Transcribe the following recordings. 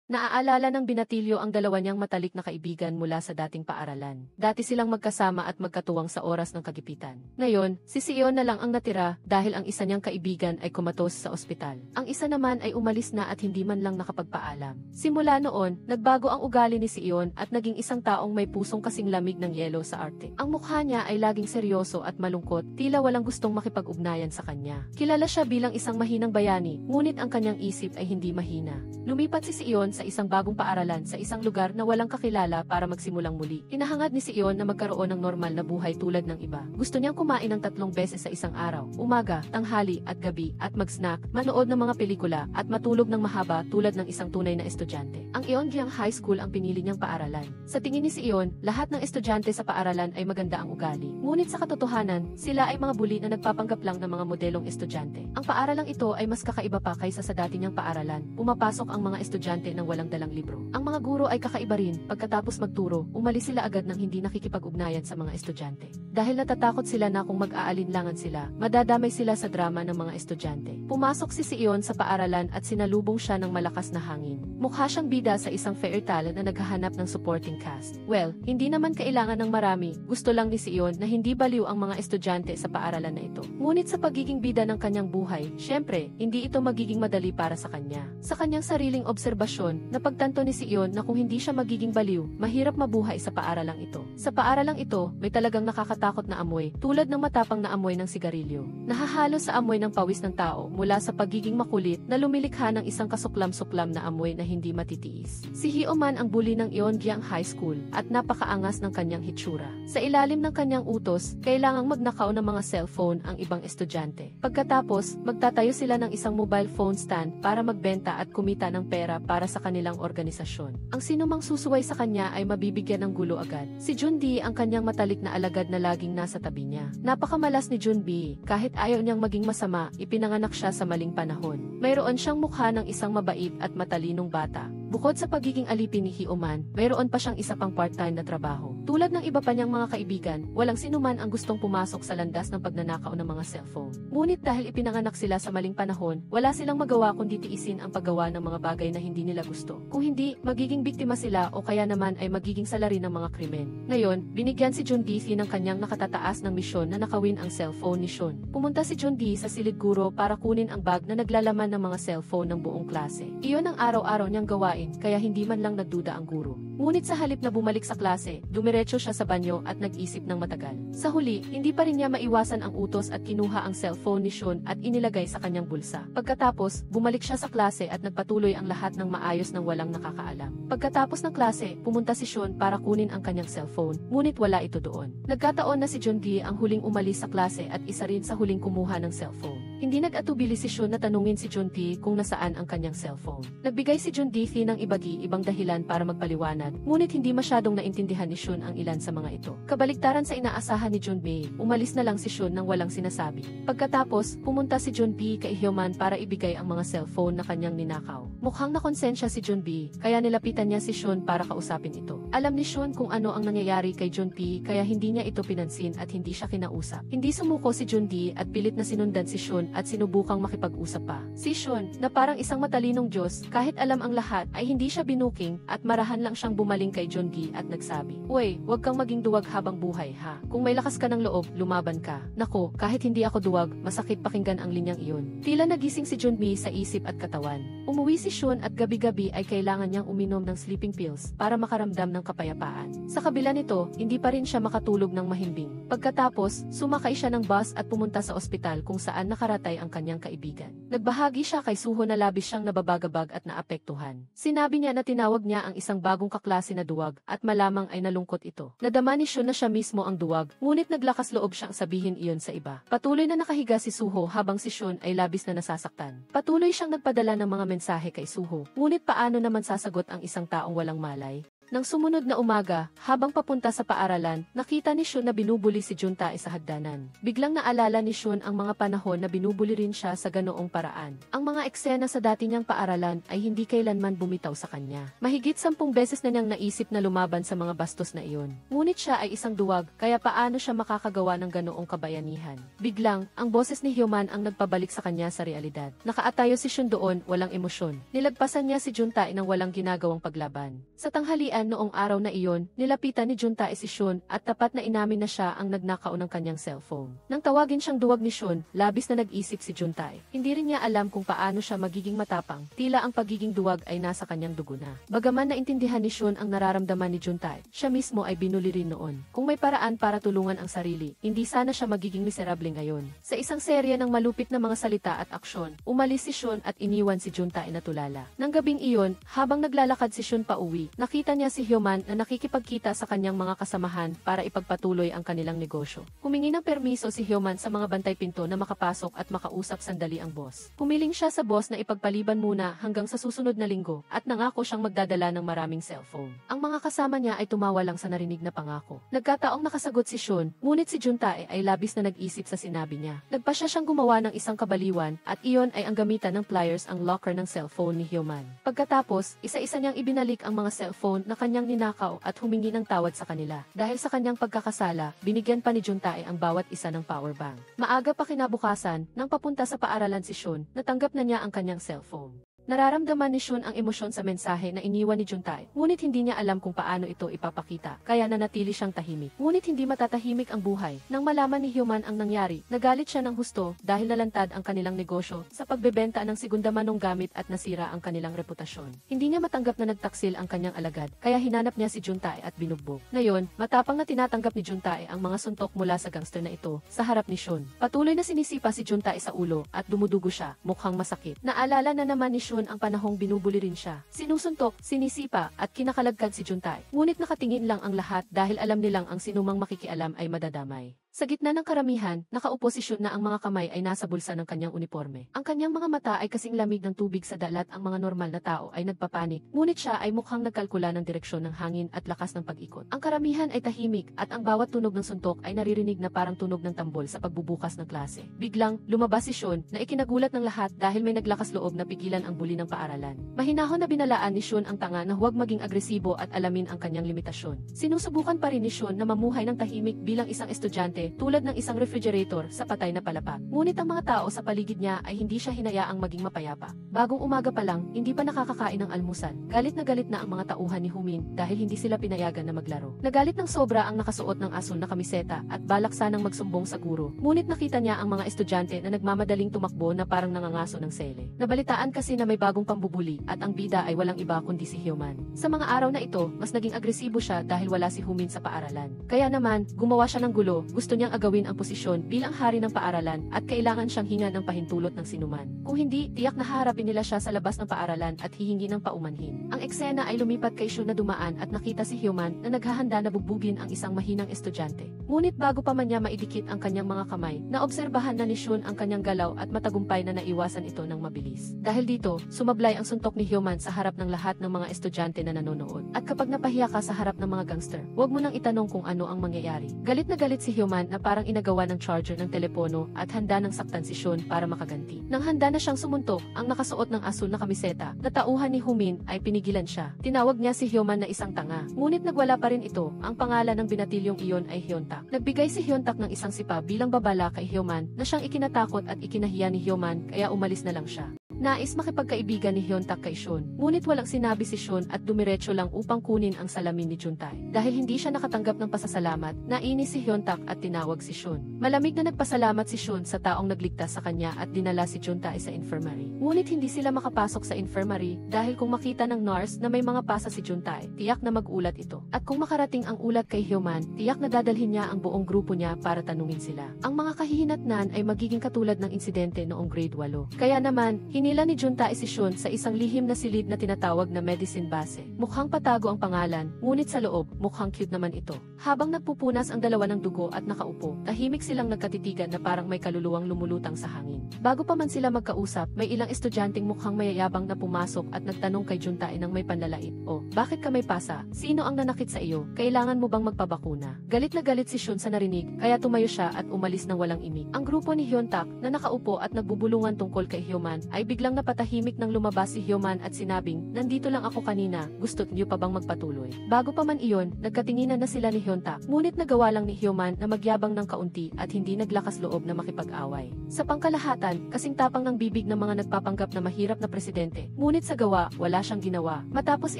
Naaalala ng binatilyo ang dalawa niyang matalik na kaibigan mula sa dating paaralan. Dati silang magkasama at magkatuwang sa oras ng kagipitan. Ngayon, si Sion na lang ang natira dahil ang isa niyang kaibigan ay kumatos sa ospital. Ang isa naman ay umalis na at hindi man lang nakapagpaalam. Simula noon, nagbago ang ugali ni Sion at naging isang taong may pusong kasing lamig ng yelo sa Arctic. Ang mukha niya ay laging seryoso at malungkot, tila walang gustong makipag-ugnayan sa kanya. Kilala siya bilang isang mahinang bayani, ngunit ang kanyang isip ay hindi mahina. Lumipat si Sion sa isang bagong paaralan sa isang lugar na walang kakilala para magsimulang muli. Hinahangad ni Sion na magkaroon ng normal na buhay tulad ng iba. Gusto niyang kumain ng 3 beses sa isang araw, umaga, tanghali at gabi, at mag-snack, manood ng mga pelikula, at matulog ng mahaba tulad ng isang tunay na estudyante. Ang Eongyang High School ang pinili niyang paaralan. Sa tingin ni Sion, lahat ng estudyante sa paaralan ay maganda ang ugali. Ngunit sa katotohanan, sila ay mga bully na nagpapanggap lang ng mga modelong estudyante. Ang paaralang ito ay mas kakaiba pa kaysa sa dati niyang paaralan. Pumapasok ang mga estudyante ng walang dalang libro. Ang mga guro ay kakaiba rin, pagkatapos magturo, umalis sila agad nang hindi nakikipag-ugnayan sa mga estudyante. Dahil natatakot sila na kung mag-aalinlangan sila, madadamay sila sa drama ng mga estudyante. Pumasok si Sion sa paaralan at sinalubong siya ng malakas na hangin. Mukha siyang bida sa isang fairy tale na naghahanap ng supporting cast. Well, hindi naman kailangan ng marami, gusto lang ni Sion na hindi baliw ang mga estudyante sa paaralan na ito. Ngunit sa pagiging bida ng kanyang buhay, syempre, hindi ito magiging madali para sa kanya. Sa kanyang sariling obserbasyon, napagtanto ni Sion na kung hindi siya magiging baliw, mahirap mabuhay sa paaralang ito. Sa paaralang ito, may talagang nakakatakot na amoy, tulad ng matapang na amoy ng sigarilyo. Nahahalo sa amoy ng pawis ng tao mula sa pagiging makulit na lumilikha ng isang kasuklam-suklam na amoy na hindi matitiis. Si Hyoman ang bully ng Eongyang High School at napakaangas ng kanyang hitsura. Sa ilalim ng kanyang utos, kailangang magnakaw ng mga cellphone ang ibang estudyante. Pagkatapos, magtatayo sila ng isang mobile phone stand para magbenta at kumita ng pera para sa kanilang organisasyon. Ang sinumang susuway sa kanya ay mabibigyan ng gulo agad. Si Junbi ang kanyang matalik na alagad na laging nasa tabi niya. Napakamalas ni Junbi, kahit ayaw niyang maging masama, ipinanganak siya sa maling panahon. Mayroon siyang mukha ng isang mabait at matalinong bata. Bukod sa pagiging alipin ni Hyoman, mayroon pa siyang isa pang part-time na trabaho. Tulad ng iba pa niyang mga kaibigan, walang sinuman ang gustong pumasok sa landas ng pagnanakaw ng mga cellphone. Ngunit dahil ipinanganak sila sa maling panahon, wala silang magawa kundi tiisin ang paggawa ng mga bagay na hindi nila gusto. Kung hindi, magiging biktima sila o kaya naman ay magiging salarin ng mga krimen. Ngayon, binigyan si Junbi ng kanyang nakatataas ng misyon na nakawin ang cellphone ni Shun. Pumunta si Junbi sa silid guro para kunin ang bag na naglalaman ng mga cellphone ng buong klase. Iyon ang araw-araw niyang gawain, kaya hindi man lang nagduda ang guro. Ngunit sa halip na bumalik sa klase, dumiretso siya sa banyo at nag-isip ng matagal. Sa huli, hindi pa rin niya maiwasan ang utos at kinuha ang cellphone ni Shun at inilagay sa kanyang bulsa. Pagkatapos, bumalik siya sa klase at nagpatuloy ang lahat ng maayos ng walang nakakaalam. Pagkatapos ng klase, pumunta si Shun para kunin ang kanyang cellphone, ngunit wala ito doon. Nagkataon na si Junbi ang huling umalis sa klase at isa rin sa huling kumuha ng cellphone. Hindi nag-atubili si Shun na tanungin si Junbi kung nasaan ang kanyang cellphone. Nagbigay si Junbi ng ibang dahilan para magpaliwanag, ngunit hindi masyadong naintindihan ni Shun ang ilan sa mga ito. Kabaliktaran sa inaasahan ni Junbi, umalis na lang si Shun nang walang sinasabi. Pagkatapos, pumunta si Junbi kay Hyoman para ibigay ang mga cellphone na kanyang ninakaw. Mukhang nakonsensya si Junbi, kaya nilapitan niya si Shun para kausapin ito. Alam ni Shun kung ano ang nangyayari kay Junbi kaya hindi niya ito pinansin at hindi siya kinausap. Hindi sumuko si Junbi at pilit na sinundan si Shun at sinubukang makipag-usap pa. Si Shun, na parang isang matalinong Diyos, kahit alam ang lahat, ay hindi siya binuking at marahan lang siyang bumaling kay Junbi at nagsabi, "Uy, huwag kang maging duwag habang buhay ha. Kung may lakas ka ng loob, lumaban ka." Nako, kahit hindi ako duwag, masakit pakinggan ang linyang iyon. Tila nagising si Junbi sa isip at katawan. Umuwi si Shun at gabi-gabi ay kailangan niyang uminom ng sleeping pills para makaramdam ng kapayapaan. Sa kabila nito, hindi pa rin siya makatulog ng mahimbing. Pagkatapos, sumakay siya ng bus at pumunta sa ospital kung saan nakaratay ang kanyang kaibigan. Nagbahagi siya kay Suho na labis siyang nababagabag at naapektuhan. Sinabi niya na tinawag niya ang isang bagong kaklase na duwag at malamang ay nalungkot ito. Nadama ni Shun na siya mismo ang duwag, ngunit naglakas loob siyang sabihin iyon sa iba. Patuloy na nakahiga si Suho habang si Shun ay labis na nasasaktan. Patuloy siyang nagpadala ng mga mensahe kay Suho, ngunit paano naman sasagot ang isang taong walang malay? Nang sumunod na umaga, habang papunta sa paaralan, nakita ni Shun na binubuli si Juntae sa hagdanan. Biglang naalala ni Shun ang mga panahon na binubuli rin siya sa ganoong paraan. Ang mga eksena sa dati niyang paaralan ay hindi kailanman bumitaw sa kanya. Mahigit 10 beses na niyang naisip na lumaban sa mga bastos na iyon. Ngunit siya ay isang duwag, kaya paano siya makakagawa ng ganoong kabayanihan? Biglang, ang boses ni Hyoman ang nagpabalik sa kanya sa realidad. Nakaatayo si Shun doon, walang emosyon. Nilagpasan niya si Juntae nang walang ginagawang paglaban. Sa tanghalian noong araw na iyon, nilapitan ni Juntae si Shun at tapat na inamin na siya ang nagnakaw ng kanyang cellphone. Nang tawagin siyang duwag ni Shun, labis na nag-isip si Juntae. Hindi rin niya alam kung paano siya magiging matapang, tila ang pagiging duwag ay nasa kanyang dugo na. Bagaman naintindihan ni Shun ang nararamdaman ni Juntae, siya mismo ay binuli rin noon. Kung may paraan para tulungan ang sarili, hindi sana siya magiging miserable ngayon. Sa isang serye ng malupit na mga salita at aksyon, umalis si Shun at iniwan si Juntae na tulala. Nang gabing iyon, habang naglalakad si Shun pauwi, nakita niya si Hyoman na nakikipagkita sa kanyang mga kasamahan para ipagpatuloy ang kanilang negosyo. Humingi ng permiso si Hyoman sa mga bantay pinto na makapasok at makausap sandali ang boss. Pumiling siya sa boss na ipagpaliban muna hanggang sa susunod na linggo at nangako siyang magdadala ng maraming cellphone. Ang mga kasama niya ay tumawa lang sa narinig na pangako. Nagkataong nakasagot si Shun, ngunit si Juntae ay labis na nag-isip sa sinabi niya. Nagpasya siyang gumawa ng isang kabaliwan at iyon ay ang gamitan ng pliers ang locker ng cellphone ni Hyoman. Pagkatapos, isa-isa niyang ibinalik ang mga cellphone na kanyang ninakaw at humingi ng tawad sa kanila. Dahil sa kanyang pagkakasala, binigyan pa ni Juntae ang bawat isa ng power bank. Maaga pa kinabukasan, nang papunta sa paaralan si Shun, natanggap na niya ang kanyang cellphone. Nararamdaman ni Shun ang emosyon sa mensahe na iniwan ni Juntae, ngunit hindi niya alam kung paano ito ipapakita, kaya nanatili siyang tahimik. Ngunit hindi matatahimik ang buhay. Nang malaman ni Hyoman ang nangyari, nagalit siya ng husto dahil nalantad ang kanilang negosyo sa pagbebenta ng segundamanong gamit at nasira ang kanilang reputasyon. Hindi niya matanggap na nagtaksil ang kanyang alagad, kaya hinanap niya si Juntae at binugbog. Ngayon, matapang na tinatanggap ni Juntae ang mga suntok mula sa gangster na ito sa harap ni Shun. Patuloy na sinisipa si Juntae sa ulo at dumudugo siya, mukhang masakit. Naalala na naman ni Shun ang panahong binubuli rin siya. Sinusuntok, sinisipa, at kinakalagkad si Juntae. Ngunit nakatingin lang ang lahat dahil alam nilang ang sinumang makikialam ay madadamay. Sa gitna ng karamihan, nakaupo si Shun na ang mga kamay ay nasa bulsa ng kanyang uniforme. Ang kanyang mga mata ay kasing lamig ng tubig sa dalat, ang mga normal na tao ay nagpapanik, ngunit siya ay mukhang nagkalkula ng direksyon ng hangin at lakas ng pag-ikot. Ang karamihan ay tahimik at ang bawat tunog ng suntok ay naririnig na parang tunog ng tambol sa pagbubukas ng klase. Biglang, lumabas si Shun na ikinagulat ng lahat dahil may naglakas loob na pigilan ang bully ng paaralan. Mahinahon na binalaan ni Shun ang tanga na huwag maging agresibo at alamin ang kanyang limitasyon. Sinusubukan pa rin ni Shun na mamuhay ng tahimik bilang isang estudyante tulad ng isang refrigerator sa patay na palapag. Ngunit ang mga tao sa paligid niya ay hindi siya hinayaang maging mapayapa. Bagong umaga pa lang, hindi pa nakakakain ng almusal. Galit na ang mga tauhan ni Humin dahil hindi sila pinayagan na maglaro. Nagalit ng sobra ang nakasuot ng asul na kamiseta at balak sanang magsumbong sa guro. Ngunit nakita niya ang mga estudyante na nagmamadaling tumakbo na parang nangangaso ng sele. Nabalitaan kasi na may bagong pambubuli at ang bida ay walang iba kundi si Hyoman. Sa mga araw na ito, mas naging agresibo siya dahil wala si Humin sa paaralan. Kaya naman, gumawa siya ng gulo, gusto niyang agawin ang posisyon bilang hari ng paaralan at kailangan siyang hinga ng pahintulot ng sinuman. Kung hindi, tiyak na haharapin nila siya sa labas ng paaralan at hihingi ng paumanhin. Ang eksena ay lumipat kay Shun na dumaan at nakita si Hyoman na naghahanda na bugbugin ang isang mahinang estudyante. Ngunit bago pa man niya maidikit ang kanyang mga kamay, naobserbahan na ni Shun ang kanyang galaw at matagumpay na naiwasan ito ng mabilis. Dahil dito, sumablay ang suntok ni Hyoman sa harap ng lahat ng mga estudyante na nanonood. At kapag napahiya ka sa harap ng mga gangster, huwag mo nang itanong kung ano ang mangyayari. Galit na galit si Hyoman na parang inagawa ng charger ng telepono at handa ng saktan si Shun para makaganti. Nang handa na siyang sumuntok, ang nakasuot ng asul na kamiseta na tauhan ni Humin ay pinigilan siya. Tinawag niya si Hyoman na isang tanga. Ngunit nagwala pa rin ito. Ang pangalan ng binatilyong iyon ay Hyuntak. Nagbigay si Hyuntak ng isang sipa bilang babala kay Hyoman na siyang ikinatakot at ikinahiya ni Hyoman, kaya umalis na lang siya. Nais makipagkaibigan ni Hyuntak kay Shun, ngunit walang sinabi si Shun at dumiretso lang upang kunin ang salamin ni Juntae. Dahil hindi siya nakatanggap ng pasasalamat, nainis si Hyuntak at tinawag si Shun. Malamig na nagpasalamat si Shun sa taong nagligtas sa kanya at dinala si Juntae sa infirmary. Ngunit hindi sila makapasok sa infirmary dahil kung makita ng nurse na may mga pasa si Juntae, tiyak na mag-ulat ito. At kung makarating ang ulat kay Hyoman, tiyak na dadalhin niya ang buong grupo niya para tanungin sila. Ang mga kahihinatnan ay magiging katulad ng insidente noong grade 8. Kaya naman, Sinila ni Juntae si Shun sa isang lihim na silid na tinatawag na medicine base. Mukhang patago ang pangalan, ngunit sa loob, mukhang cute naman ito. Habang nagpupunas ang dalawa ng dugo at nakaupo, tahimik silang nagkatitigan na parang may kaluluwang lumulutang sa hangin. Bago pa man sila magkausap, may ilang estudyanteng mukhang mayayabang na pumasok at nagtanong kay Juntae nang may panlalait. "Oh, bakit ka may pasa? Sino ang nanakit sa iyo? Kailangan mo bang magpabakuna?" Galit na galit si Shun sa narinig, kaya tumayo siya at umalis ng walang imik. Ang grupo ni Hyuntak, na nakaupo at nagbubulungan tungkol kay Hyoman, ay biglang napatahimik nang lumabas si Hyoman at sinabing, "Nandito lang ako kanina, gusto't niyo pa bang magpatuloy?" Bago pa man iyon, nagkatinginan na sila ni Hyuntak, ngunit nagawa lang ni Hyoman na magyabang ng kaunti at hindi naglakas loob na makipag-away. Sa pangkalahatan, kasing tapang ng bibig ng mga nagpapanggap na mahirap na presidente, ngunit sa gawa, wala siyang ginawa. Matapos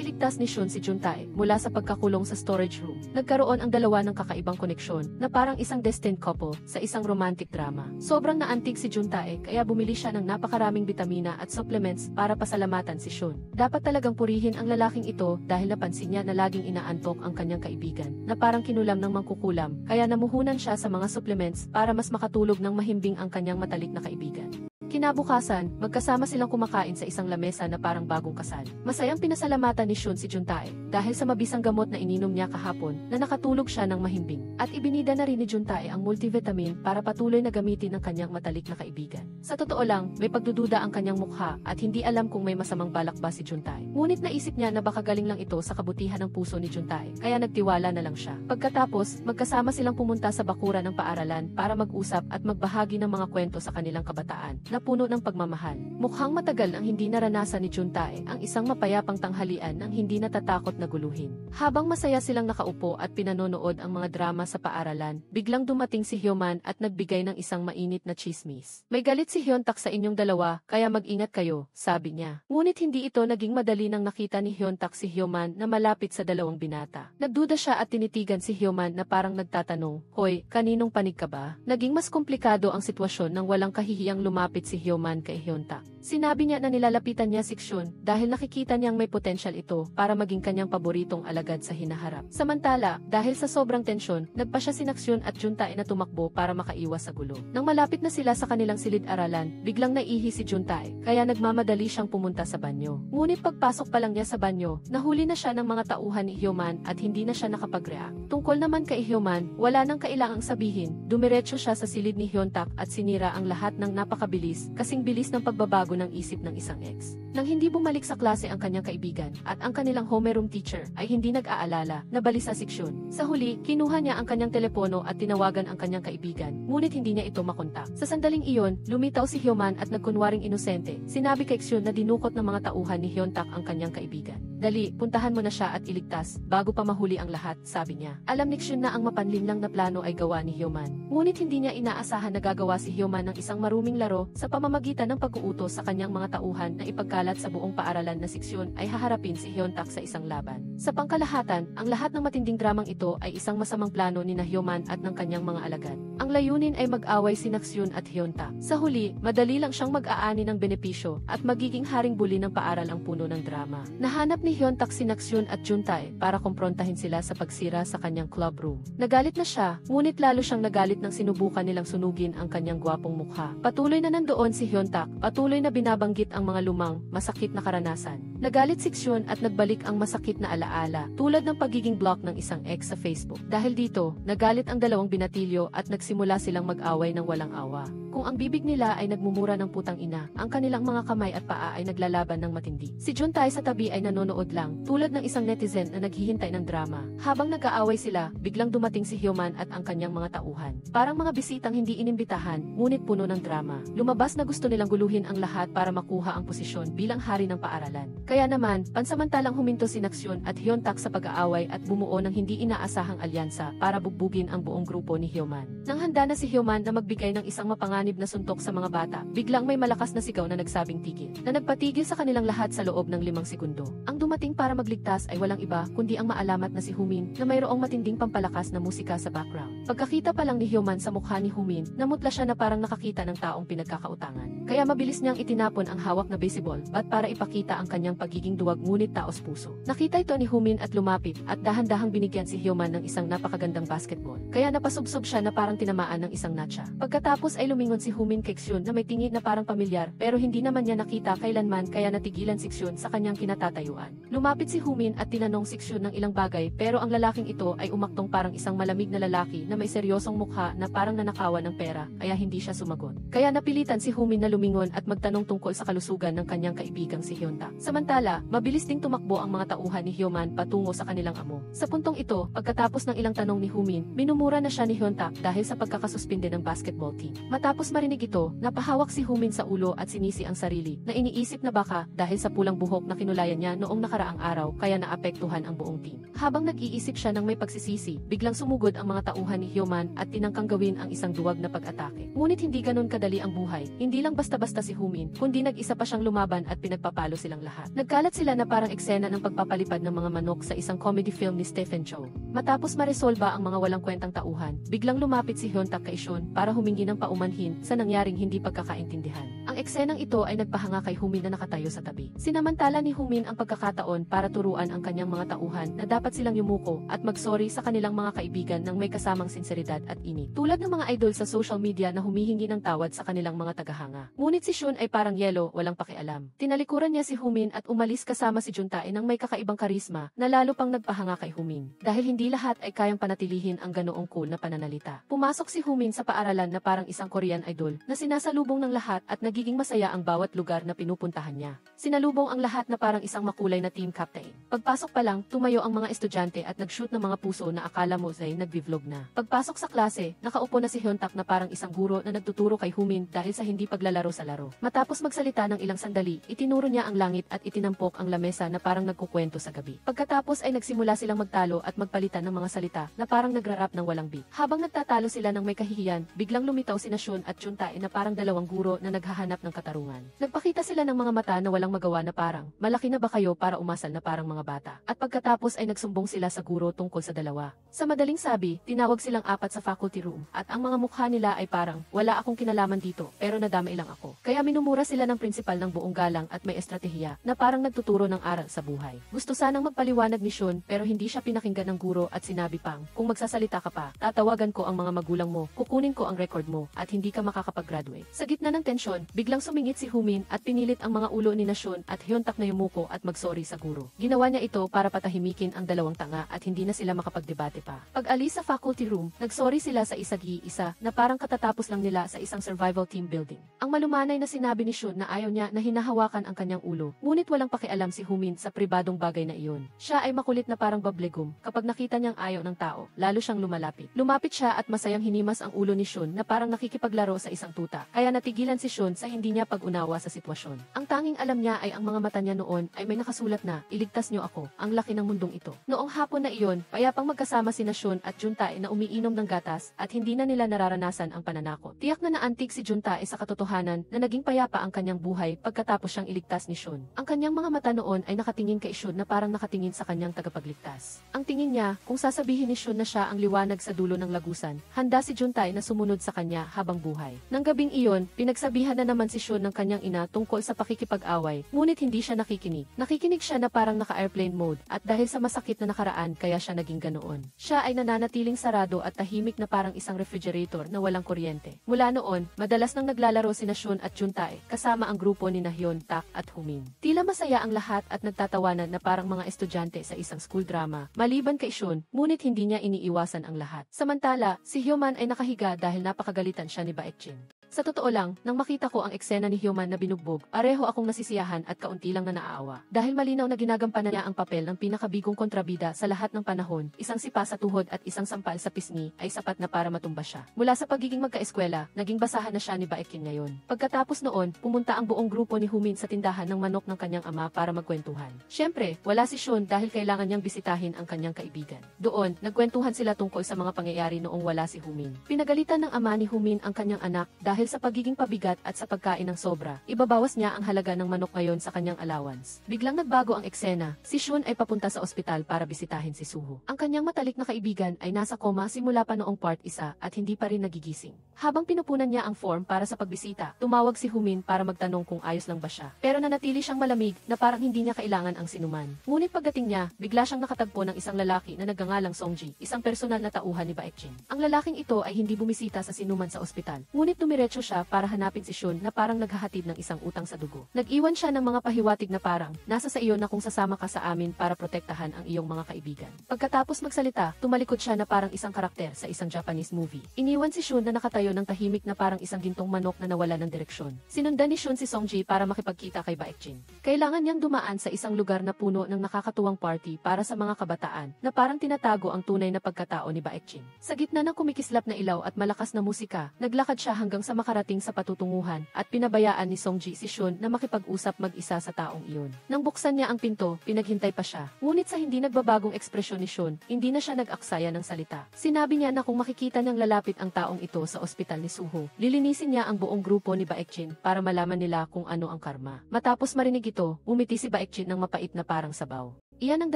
iligtas ni Shun si Juntae mula sa pagkakulong sa storage room, nagkaroon ang dalawa ng kakaibang koneksyon na parang isang destined couple sa isang romantic drama. Sobrang naantig si Juntae kaya bumili siya ng napakaraming bitamina at supplements para pasalamatan si Shun. Dapat talagang purihin ang lalaking ito dahil napansin niya na laging inaantok ang kanyang kaibigan, na parang kinulam ng mangkukulam, kaya namuhunan siya sa mga supplements para mas makatulog ng mahimbing ang kanyang matalik na kaibigan. Kinabukasan, magkasama silang kumakain sa isang lamesa na parang bagong kasal. Masayang pinasalamatan ni Shun si Juntae dahil sa mabisang gamot na ininom niya kahapon na nakatulog siya ng mahimbing. At ibinida na rin ni Juntae ang multivitamin para patuloy na gamitin ng kanyang matalik na kaibigan. Sa totoo lang, may pagdududa ang kanyang mukha at hindi alam kung may masamang balak ba si Juntae. Ngunit naisip niya na baka galing lang ito sa kabutihan ng puso ni Juntae, kaya nagtiwala na lang siya. Pagkatapos, magkasama silang pumunta sa bakuran ng paaralan para mag-usap at magbahagi ng mga kwento sa kanilang kabataan na puno ng pagmamahal. Mukhang matagal ang hindi naranasan ni Juntae ang isang mapayapang tanghalian ng hindi natatakot na guluhin. Habang masaya silang nakaupo at pinanonood ang mga drama sa paaralan, biglang dumating si Hyoman at nagbigay ng isang mainit na chismis. "May galit si Hyuntak sa inyong dalawa, kaya mag-ingat kayo," sabi niya. Ngunit hindi ito naging madali nang nakita ni Hyuntak si Hyoman na malapit sa dalawang binata. Nagduda siya at tinitigan si Hyoman na parang nagtatanong, "Hoy, kaninong panig ka ba?" Naging mas komplikado ang sitwasyon nang walang kahihiyang lumapit si Hyoman kay Hyuntak. Sinabi niya na nilalapitan niya si Shun dahil nakikita niyang may potensyal ito para maging kanyang paboritong alagad sa hinaharap. Samantala, dahil sa sobrang tensyon, nagpa siya si Shun at Juntae na tumakbo para makaiwas sa gulo. Nang malapit na sila sa kanilang silid-aralan, biglang naihi si Juntae, kaya nagmamadali siyang pumunta sa banyo. Ngunit pagpasok pa lang niya sa banyo, nahuli na siya ng mga tauhan ni Hyoman at hindi na siya nakapag-react. Tungkol naman kay Hyoman, wala nang kailangang sabihin, dumiretso siya sa silid ni Hyuntak at sinira ang lahat ng napakabilis, kasing bilis ng pagbabago ng isip ng isang ex. Nang hindi bumalik sa klase ang kanyang kaibigan at ang kanilang homeroom teacher ay hindi nag-aalala, nabalisa si Shun. Sa huli, kinuha niya ang kanyang telepono at tinawagan ang kanyang kaibigan, ngunit hindi niya ito makontak. Sa sandaling iyon, lumitaw si Hyoman at nagkunwaring inosente. Sinabi kay Shun na dinukot ng mga tauhan ni Hyuntak ang kanyang kaibigan. "Dali, puntahan mo na siya at iligtas, bago pa mahuli ang lahat," sabi niya. Alam ni Shun na ang mapanlinlang na plano ay gawa ni Hyoman. Ngunit hindi niya inaasahan na gagawa si Hyoman ng isang maruming laro sa pamamagitan ng pag-uutos sa kanyang mga tauhan na ipagkalat sa buong paaralan na seksyon ay haharapin si Hyuntak sa isang laban. Sa pangkalahatan, ang lahat ng matinding dramang ito ay isang masamang plano ni Hyoman at ng kanyang mga alagad. Ang layunin ay mag-away si Shun at Hyuntak. Sa huli, madali lang siyang mag-aani ng benepisyo at magiging haring buli ng paaral ang puno ng drama. Nahanap ni Hyuntak si Shun at Juntae para kumprontahin sila sa pagsira sa kanyang club room. Nagalit na siya, ngunit lalo siyang nagalit nang sinubukan nilang sunugin ang kanyang gwapong mukha. Patuloy na nandoon si Hyuntak, patuloy na binabanggit ang mga lumang, masakit na karanasan. Nagalit si Shun at nagbalik ang masakit na alaala, tulad ng pagiging block ng isang ex sa Facebook. Dahil dito, nagalit ang dalawang binatilyo at nagsimula silang mag-away ng walang awa. Kung ang bibig nila ay nagmumura ng putang ina, ang kanilang mga kamay at paa ay naglalaban ng matindi. Si Juntae sa tabi ay nanonood lang, tulad ng isang netizen na naghihintay ng drama. Habang nag-aaway sila, biglang dumating si Hyoman at ang kanyang mga tauhan. Parang mga bisitang hindi inimbitahan, ngunit puno ng drama. Lumabas na gusto nilang guluhin ang lahat para makuha ang posisyon bilang hari ng paaralan. Kaya naman, pansamantalang huminto si Shun at Hyuntak sa pag-aaway at bumuo ng hindi inaasahang alyansa para bugbugin ang buong grupo ni Hyoman. Nang handa na si Hyoman na magbigay ng isang mapanganib na suntok sa mga bata, biglang may malakas na sigaw na nagsabing tigil, na nagpatigil sa kanilang lahat sa loob ng 5 segundo. Ang dumating para magligtas ay walang iba kundi ang maalamat na si Humin na mayroong matinding pampalakas na musika sa background. Pagkakita pa lang ni Hyoman sa mukha ni Humin, namutla siya na parang nakakita ng taong pinagkakautangan. Kaya mabilis niyang itinapon ang hawak na baseball bat para ipakita ang kanyang pagiging duwag ngunit taos puso. Nakita ito ni Humin at lumapit at dahan-dahang binigyan si Hyoman ng isang napakagandang basketball. Kaya napasubsob siya na parang tinamaan ng isang natsa. Pagkatapos ay lumingon lumingon si Humin kay Xion na may tingin na parang pamilyar pero hindi naman niya nakita kailanman kaya natigilan si Xion sa kanyang kinatatayuan. Lumapit si Humin at tinanong si Xion ng ilang bagay pero ang lalaking ito ay umaktong parang isang malamig na lalaki na may seryosong mukha na parang nanakawan ng pera kaya hindi siya sumagot. Kaya napilitan si Humin na lumingon at magtanong tungkol sa kalusugan ng kanyang kaibigang si Hyuntak. Samantala, mabilis ding tumakbo ang mga tauhan ni Hyoman patungo sa kanilang amo. Sa puntong ito, pagkatapos ng ilang tanong ni Humin, minumura na siya ni Hyuntak dahil sa pagkakasuspinde ng basketball team. Matapos marinig ito, napahawak si Humin sa ulo at sinisi ang sarili na iniisip na baka dahil sa pulang buhok na kinulayan niya noong nakaraang araw kaya naapektuhan ang buong team. Habang nag-iisip siya ng may pagsisisi, biglang sumugod ang mga tauhan ni Hyoman at tinangkang gawin ang isang duwag na pag-atake. Ngunit hindi ganun kadali ang buhay. Hindi lang basta-basta si Humin, kundi nag-isa pa siyang lumaban at pinagpapalo silang lahat. Nagkalat sila na parang eksena ng pagpapalipad ng mga manok sa isang comedy film ni Stephen Chow. Matapos maresolba ang mga walang kwentang tauhan, biglang lumapit si Hyuntak kay Xion para humingi ng paumanhin sa nangyaring hindi pagkakaintindihan. Ang eksenang ito ay nagpahanga kay Humin na nakatayo sa tabi. Sinamantala ni Humin ang pagkakataon para turuan ang kanyang mga tauhan na dapat silang yumuko at magsorry sa kanilang mga kaibigan ng may kasamang sinseridad at init. Tulad ng mga idol sa social media na humihingi ng tawad sa kanilang mga tagahanga. Ngunit si Xion ay parang yelo, walang pakialam. Tinalikuran niya si Humin at umalis kasama si Juntae ng may kakaibang karisma na lalo pang nagpahanga kay Humin. Dahil hindi lahat ay kayang panatilihin ang ganoong cool na pananalita. Pumasok si Humin sa paaralan na parang isang Korean idol na sinasalubong ng lahat at nagiging masaya ang bawat lugar na pinupuntahan niya. Sinalubong ang lahat na parang isang makulay na team captain. Pagpasok pa lang, tumayo ang mga estudyante at nag-shoot ng mga puso na akala mo ay nagvi-vlog na. Pagpasok sa klase, nakaupo na si Hyuntak na parang isang guro na nagtuturo kay Humin dahil sa hindi paglalaro sa laro. Matapos magsalita ng ilang sandali, itinuro niya ang langit at itinampok ang lamesa na parang nagkukwento sa gabi. Pagkatapos ay nagsimula silang magtalo at magpalitan ng mga salita na parang nagrarap ng walang beat. Habang nagtatalo sila ng may kahihiyan, biglang lumitaw sina Xion at Juntae na parang dalawang guro na naghahanap ng katarungan. Nagpakita sila ng mga mata na walang magawa na parang, malaki na ba kayo para umasal na parang mga bata? At pagkatapos ay nagsumbong sila sa guro tungkol sa dalawa. Sa madaling sabi, tinawag silang apat sa faculty room at ang mga mukha nila ay parang, wala akong kinalaman dito, pero nadamay lang ako. Kaya minumura sila ng prinsipal ng buong galang at may estratehiya na parang nagtuturo ng aral sa buhay. Gusto sanang magpaliwanag ni Xion pero hindi siya pinakinggan ng guro at sinabi pang, kung magsasalita ka pa, tatawagan ko ang mga magulang mo, kukunin ko ang record mo at hindi ka makakapag-graduate. Sa gitna ng tensyon, biglang sumingit si Humin at pinilit ang mga ulo ni Xion at Hyuntak na yumuko at magsorry sa guro. Ginawa niya ito para patahimikin ang dalawang tanga at hindi na sila makapagdebate pa. Pag-alis sa faculty room, nagsorry sila sa isa't-isa na parang katatapos lang nila sa isang survival team building. Ang malumanay na sinabi ni Xion na ayaw niya na hinahawakan ang kanyang ulo, ngunit walang pakialam si Humin sa pribadong bagay na iyon. Siya ay makulit na parang bablegum, kapag nakita niyang ayaw ng tao, lalo siyang lumalapit. Lumapit siya at masayang hinimas ang ulo ni Xion na parang nakikipaglaro sa isang tuta, kaya natigilan si Xion sa hindi niya pag-unawa sa sitwasyon. Ang tanging alam niya ay ang mga mata niya noon ay may nakasulat na, iligtas niyo ako, ang laki ng mundong ito. Noong hapon na iyon, payapang magkasama sina Xion at Juntae na umiinom ng gatas at hindi na nila nararanasan ang pananakot. Tiyak na naantig si Juntae sa katotohanan na naging payapa ang kanyang buhay pagkatapos siyang iligtas ni Xion. Ang kanyang mga mata noon ay nakatingin kay Xion na parang nakatingin sa kanyang tagapagligtas. Ang tingin niya, kung sasabihin ni Xion na siya ang liwanag sa dulo ng lagusan, handa si Juntae na sumunod sa kanya habang buhay. Nang gabing iyon, pinagsabihan na naman si Xion ng kanyang ina tungkol sa pakikipag-away, ngunit hindi siya nakikinig. Nakikinig siya na parang naka-airplane mode at dahil sa masakit na nakaraan kaya siya naging ganoon. Siya ay nananatiling sarado at tahimik na parang isang refrigerator na walang kuryente. Mula noon, madalas nang naglalaro sina Xion at Juntae kasama ang grupo ni Hyuntak at Humin. Tila masaya ang lahat at nagtatawanan na parang mga estudyante sa isang school drama. Maliban kay Xion, ngunit hindi niya iniiwasan ang lahat. Samantala, si Hyoman ay nakahiga dahil napakagalitan siya ni Baekjin. Sa totoo lang, nang makita ko ang eksena ni Hyoman na binugbog, pareho akong nasisiyahan at kaunti lang na naawa. Dahil malinaw na ginagampanan niya ang papel ng pinakabigong kontrabida sa lahat ng panahon, isang sipa sa tuhod at isang sampal sa pisngi ay sapat na para matumba siya. Mula sa pagiging magkaeskwela, naging basahan na siya ni Baekjin ngayon. Pagkatapos noon, pumunta ang buong grupo ni Humin sa tindahan ng manok ng kanyang ama para magkwentuhan. Siyempre, wala si Xion dahil kailangan niyang bisitahin ang kanyang kaibigan. Doon, nagkwentuhan sila tungkol sa mga pangyayari noong wala si Humin. Pinagalitan ng ama ni Humin ang kanyang anak dahil sa pagiging pabigat at sa pagkain ng sobra, ibabawas niya ang halaga ng manok ngayon sa kanyang allowance. Biglang nagbago ang eksena, si Xion ay papunta sa ospital para bisitahin si Suho. Ang kanyang matalik na kaibigan ay nasa koma simula pa noong part 1 at hindi pa rin nagigising. Habang pinupunan niya ang form para sa pagbisita, tumawag si Humin para magtanong kung ayos lang ba siya. Pero nanatili siyang malamig na parang hindi niya kailangan ang sinuman. Ngunit pagdating niya, bigla siyang nakatagpo ng isang lalaki na nagngangalang Songji, isang personal na tauhan ni Baekjin. Ang lalaking ito ay hindi bumisita sa sinuman sa ospital, ngunit dumiretso siya para hanapin si Shun na parang naghahatid ng isang utang sa dugo. Nag-iwan siya ng mga pahiwatig na parang, nasa sa iyo na kung sasama ka sa amin para protektahan ang iyong mga kaibigan. Pagkatapos magsalita, tumalikod siya na parang isang karakter sa isang Japanese movie. Iniwan si Shun na nakatayo ng tahimik na parang isang gintong manok na nawala ng direksyon. Sinundan ni Shun si Songji para makipagkita kay Baekjin. Kailangan niyang dumaan sa isang lugar na puno ng nakakatuwang party para sa mga kabataan na parang tinatago ang tunay na pagkatao ni Baekjin. Sa gitna ng kumikislap na ilaw at malakas na musika, naglakad siya hanggang sa makarating sa patutunguhan at pinabayaan ni Songji si Shun na makipag-usap mag-isa sa taong iyon. Nang buksan niya ang pinto, pinaghintay pa siya. Ngunit sa hindi nagbabagong ekspresyon ni Shun, hindi na siya nag-aksaya ng salita. Sinabi niya na kung makikita niyang lalapit ang taong ito sa ospital ni Suho, lilinisin niya ang buong grupo ni Baekjin para malaman nila kung ano ang karma. Matapos marinig ito, umiti si Baekjin ng mapait na parang sabaw. Iyan ang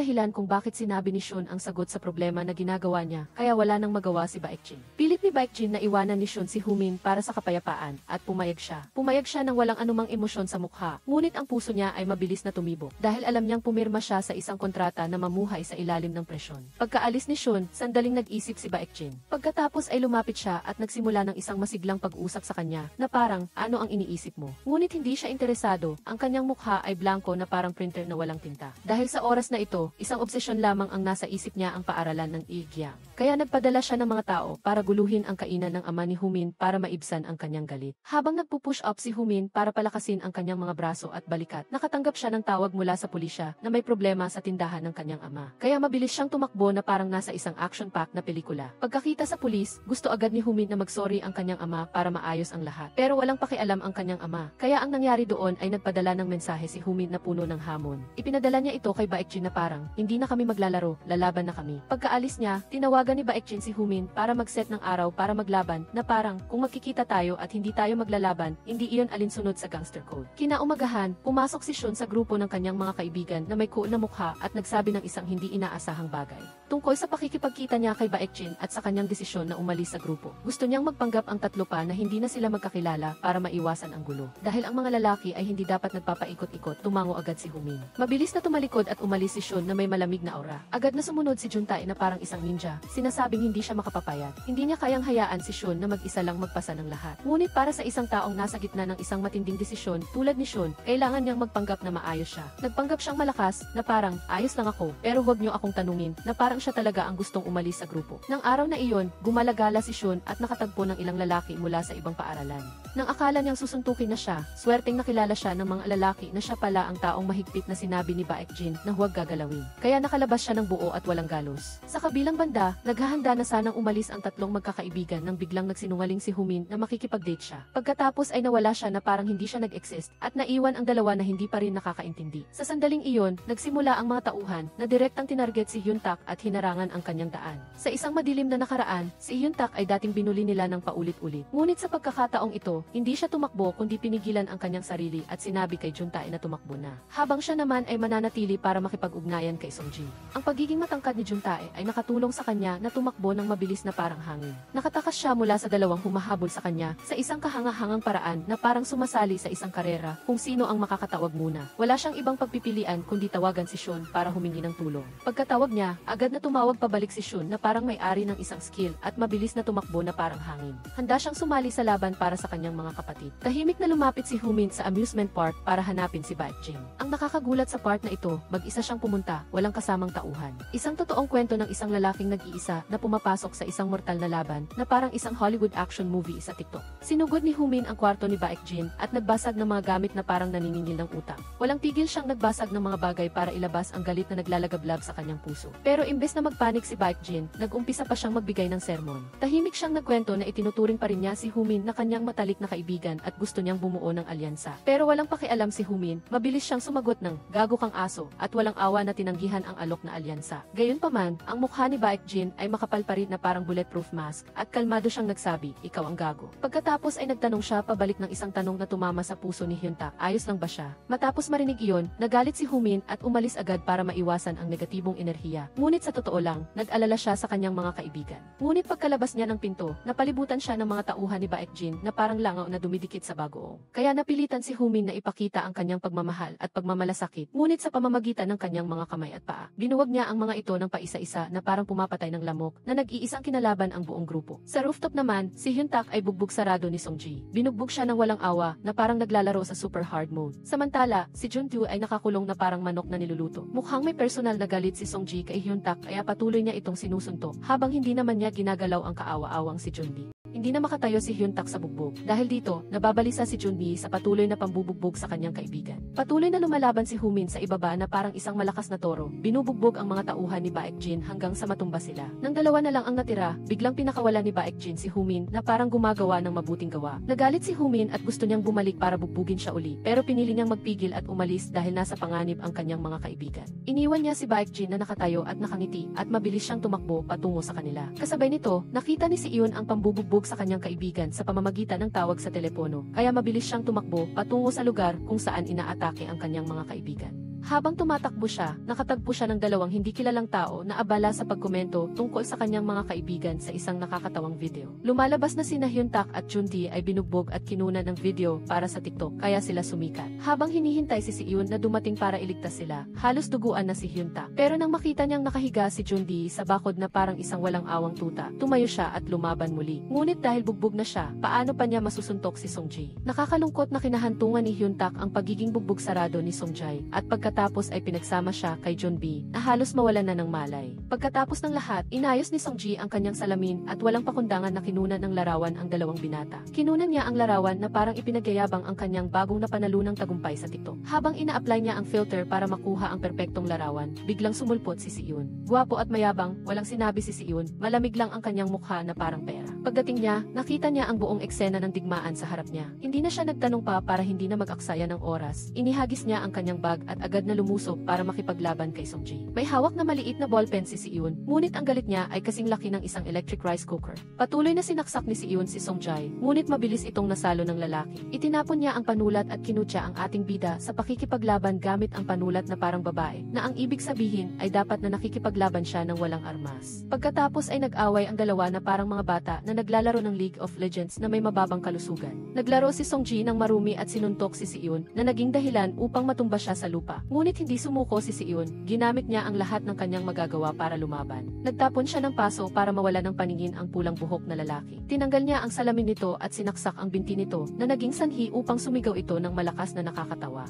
dahilan kung bakit sinabi ni Shun ang sagot sa problema na ginagawa niya, kaya wala nang magawa si Baekjin. Pilit ni Baekjin na iwanan ni Shun si Humin para sa kapayapaan, at pumayag siya. Pumayag siya nang walang anumang emosyon sa mukha, ngunit ang puso niya ay mabilis na tumibok, dahil alam niyang pumirma siya sa isang kontrata na mamuhay sa ilalim ng presyon. Pagkaalis ni Shun, sandaling nag-isip si Baekjin. Pagkatapos ay lumapit siya at nagsimula ng isang masiglang pag-usap sa kanya, na parang, ano ang iniisip mo? Ngunit hindi siya interesado, ang kanyang mukha ay blanko na parang printer na walang tinta. Dahil sa oras na ito, isang obsesyon lamang ang nasa isip niya ang paaralan ng Igyang. Kaya nagpadala siya ng mga tao para guluhin ang kainan ng ama ni Humin para maibsan ang kanyang galit. Habang nagpupush up si Humin para palakasin ang kanyang mga braso at balikat, nakatanggap siya ng tawag mula sa pulisya na may problema sa tindahan ng kanyang ama. Kaya mabilis siyang tumakbo na parang nasa isang action-packed na pelikula. Pagkakita sa pulis, gusto agad ni Humin na magsorry ang kanyang ama para maayos ang lahat. Pero walang pakialam ang kanyang ama. Kaya ang nangyari doon ay nagpadala ng mensahe si Humin na puno ng hamon. Ipinadala niya ito kay Baekjin na parang, hindi na kami maglalaro, lalaban na kami. Pagkaalis niya, tinawagan ni Baekjin si Humin para mag-set ng araw para maglaban, na parang, kung magkikita tayo at hindi tayo maglalaban, hindi iyon alinsunod sa gangster code. Kinaumagahan, pumasok si Shun sa grupo ng kanyang mga kaibigan na may cool na mukha at nagsabi ng isang hindi inaasahang bagay. Tungkol sa pakikipagkita niya kay Baekjin at sa kanyang desisyon na umalis sa grupo. Gusto niyang magpanggap ang tatlo pa na hindi na sila magkakilala para maiwasan ang gulo. Dahil ang mga lalaki ay hindi dapat nagpapaikot-ikot, tumango agad si Humin. Mabilis na tumalikod at umalis si Shun na may malamig na aura. Agad na sumunod si Juntae na parang isang ninja. Sinasabing hindi siya makapapayat. Hindi niya kayang hayaan si Shun na mag-isa lang magpasa ng lahat. Ngunit para sa isang taong nasa gitna ng isang matinding desisyon tulad ni Shun, kailangan niyang magpanggap na maayos siya. Nagpanggap siyang malakas na parang, ayos lang ako, pero huwag niyo akong tanungin, na parang siya talaga ang gustong umalis sa grupo. Nang araw na iyon, gumalagala si Shun at nakatagpo ng ilang lalaki mula sa ibang paaralan. Nang akala niyang susuntukin na siya, swerteng nakilala siya ng mga lalaki na siya pala ang taong mahigpit na sinabi ni Baekjin na huwag gagalawin. Kaya nakalabas siya ng buo at walang galos. Sa kabilang banda, naghahanda na sanang umalis ang tatlong magkakaibigan nang biglang nagsinungaling si Humin na makikipag-date siya. Pagkatapos ay nawala siya na parang hindi siya nag-exist at naiwan ang dalawa na hindi pa rin nakakaintindi. Sa sandaling iyon, nagsimula ang mga tauhan na direktang tinarget si Hyuntak at hinarangan ang kanyang daan. Sa isang madilim na nakaraan, si Hyuntak ay dating binuli nila ng paulit-ulit. Ngunit sa pagkakataong ito, hindi siya tumakbo kundi pinigilan ang kanyang sarili at sinabi kay Juntae na tumakbo na. Habang siya naman ay mananatili para makipag-ugnayan kay Songji. Ang pagiging matangkad ni Juntae ay nakatulong sa kanya na tumakbo ng mabilis na parang hangin. Nakatakas siya mula sa dalawang humahabol sa kanya sa isang kahangahangang paraan na parang sumasali sa isang karera kung sino ang makakatawag muna. Wala siyang ibang pagpipilian kundi tawagan si Shun para humingi ng tulong. Pagkatawag niya, agad na tumawag pabalik si Shun na parang may-ari ng isang skill at mabilis na tumakbo na parang hangin. Handa siyang sumali sa laban para sa kanyang mga kapatid. Tahimik na lumapit si Humin sa amusement park para hanapin si Baekjin. Ang nakakagulat sa part na ito, mag-isa siyang pumunta, walang kasamang tauhan. Isang totoong kwento ng isang lalaking nag-iisa na pumapasok sa isang mortal na laban na parang isang Hollywood action movie sa TikTok. Sinugod ni Humin ang kwarto ni Baekjin at nagbasag ng mga gamit na parang naniningil ng utak. Walang tigil siyang nagbasag ng mga bagay para ilabas ang galit na naglalagablab sa kanyang puso. Pero imbes na magpanik si Baekjin, nag-umpisa pa siyang magbigay ng sermon. Tahimik siyang nagkwento na itinuturing pa rin niya si Humin na kanyang matalik na kaibigan at gusto niyang bumuo ng alyansa. Pero walang pakialam si Humin, mabilis siyang sumagot ng, gago kang aso, at walang awa na tinanggihan ang alok na alyansa. Gayunpaman, ang mukha ni Baekjin ay makapal pa rin na parang bulletproof mask, at kalmado siyang nagsabi, ikaw ang gago. Pagkatapos ay nagtanong siya pabalik ng isang tanong na tumama sa puso ni Hyuntak, ayos lang ba siya? Matapos marinig iyon, nagalit si Humin at umalis agad para maiwasan ang negatibong enerhiya. Ngunit sa totoo lang, nag-alala siya sa kanyang mga kaibigan. Ngunit pagkalabas niya ng pinto, napalibutan siya ng mga tauhan ni Baekjin na parang langaw na dumidikit sa bagoong. Kaya napilitan si Humin na ipakita ang kanyang pagmamahal at pagmamalasakit. Ngunit sa pamamagitan ng kanyang mga kamay at paa, binuwag niya ang mga ito ng paisa-isa na parang pumapatay ng lamok na nag-iisang kinalaban ang buong grupo. grupo. Sa rooftop naman, si Hyuntak ay bugbog sarado ni Songji. Binugbog siya ng walang awa na parang naglalaro sa super hard mode. Samantala, si Jundu ay nakakulong na parang manok na niluluto. Mukhang may personal na galit si Songji kay Hyuntak kaya patuloy niya itong sinusuntok habang hindi naman niya ginagalaw ang kaawa-awang si Junbi. Hindi na makatayo si Hyuntak sa bugbog. Dahil dito, nababalisa si Junbi sa patuloy na pambubugbog sa kanyang kaibigan. Patuloy na lumalaban si Humin sa ibaba na parang isang malakas na toro. Binubugbog ang mga tauhan ni Baekjin hanggang sa matumba sila. Nang dalawa na lang ang natira, biglang pinakawala ni Baekjin si Humin na parang gumagawa ng mabuting gawa. Nagalit si Humin at gusto niyang bumalik para bugbugin siya uli. Pero pinili niyang magpigil at umalis dahil nasa panganib ang kanyang mga kaibigan. Iniwan niya si Baekjin na nakatayo at nakangiti at mabilis siyang tumakbo patungo sa kanila. Kasabay nito, nakita ni si Iyon ang pambubugbog sa kanyang kaibigan sa pamamagitan ng tawag sa telepono, kaya mabilis siyang tumakbo patungo sa lugar kung saan inaatake ang kanyang mga kaibigan. Habang tumatakbo siya, nakatagpo siya ng dalawang hindi kilalang tao na abala sa pagkomento tungkol sa kanyang mga kaibigan sa isang nakakatawang video. Lumalabas na sina Hyuntak at Junti ay binugbog at kinunan ng video para sa TikTok kaya sila sumikat. Habang hinihintay si Siun na dumating para iligtas sila, halos duguan na si Hyuntak. Pero nang makita niyang nakahiga si Junti sa bakod na parang isang walang awang tuta, tumayo siya at lumaban muli. Ngunit dahil bugbog na siya, paano pa niya masusuntok si Songji? Nakakalungkot na kinahantungan ni Hyuntak ang pagiging bugbog sarado ni Songjay at pagkatapos ay pinagsama siya kay Junbi na halos mawalan na ng malay. Pagkatapos ng lahat, inayos ni Songji ang kanyang salamin at walang pakundangan na kinunan ng larawan ang dalawang binata. Kinunan niya ang larawan na parang ipinagyayabang ang kanyang bagong napanalunang tagumpay sa TikTok. Habang ina-apply niya ang filter para makuha ang perpektong larawan, biglang sumulpot si Siun. Gwapo at mayabang, walang sinabi si Siun, malamig lang ang kanyang mukha na parang pera. Pagdating niya, nakita niya ang buong eksena ng digmaan sa harap niya. Hindi na siya nagtanong pa para hindi na mag-aksaya ng oras. Inihagis niya ang kanyang bag at agad na lumusok para makipaglaban kay Songji. May hawak na maliit na ballpen si Siun, ngunit ang galit niya ay kasing laki ng isang electric rice cooker. Patuloy na sinaksak ni Siun si Songjay, ngunit mabilis itong nasalo ng lalaki. Itinapon niya ang panulat at kinutya ang ating bida sa pakikipaglaban gamit ang panulat na parang babae, na ang ibig sabihin ay dapat na nakikipaglaban siya ng walang armas. Pagkatapos ay nag-away ang dalawa na parang mga bata na naglalaro ng League of Legends na may mababang kalusugan. Naglaro si Songji ng marumi at sinuntok si Siun na naging dahilan upang matumba siya sa lupa. Ngunit hindi sumuko si Siun, ginamit niya ang lahat ng kanyang magagawa para lumaban. Nagtapon siya ng paso para mawala ng paningin ang pulang buhok na lalaki. Tinanggal niya ang salamin nito at sinaksak ang binti nito na naging sanhi upang sumigaw ito ng malakas na nakakatawa.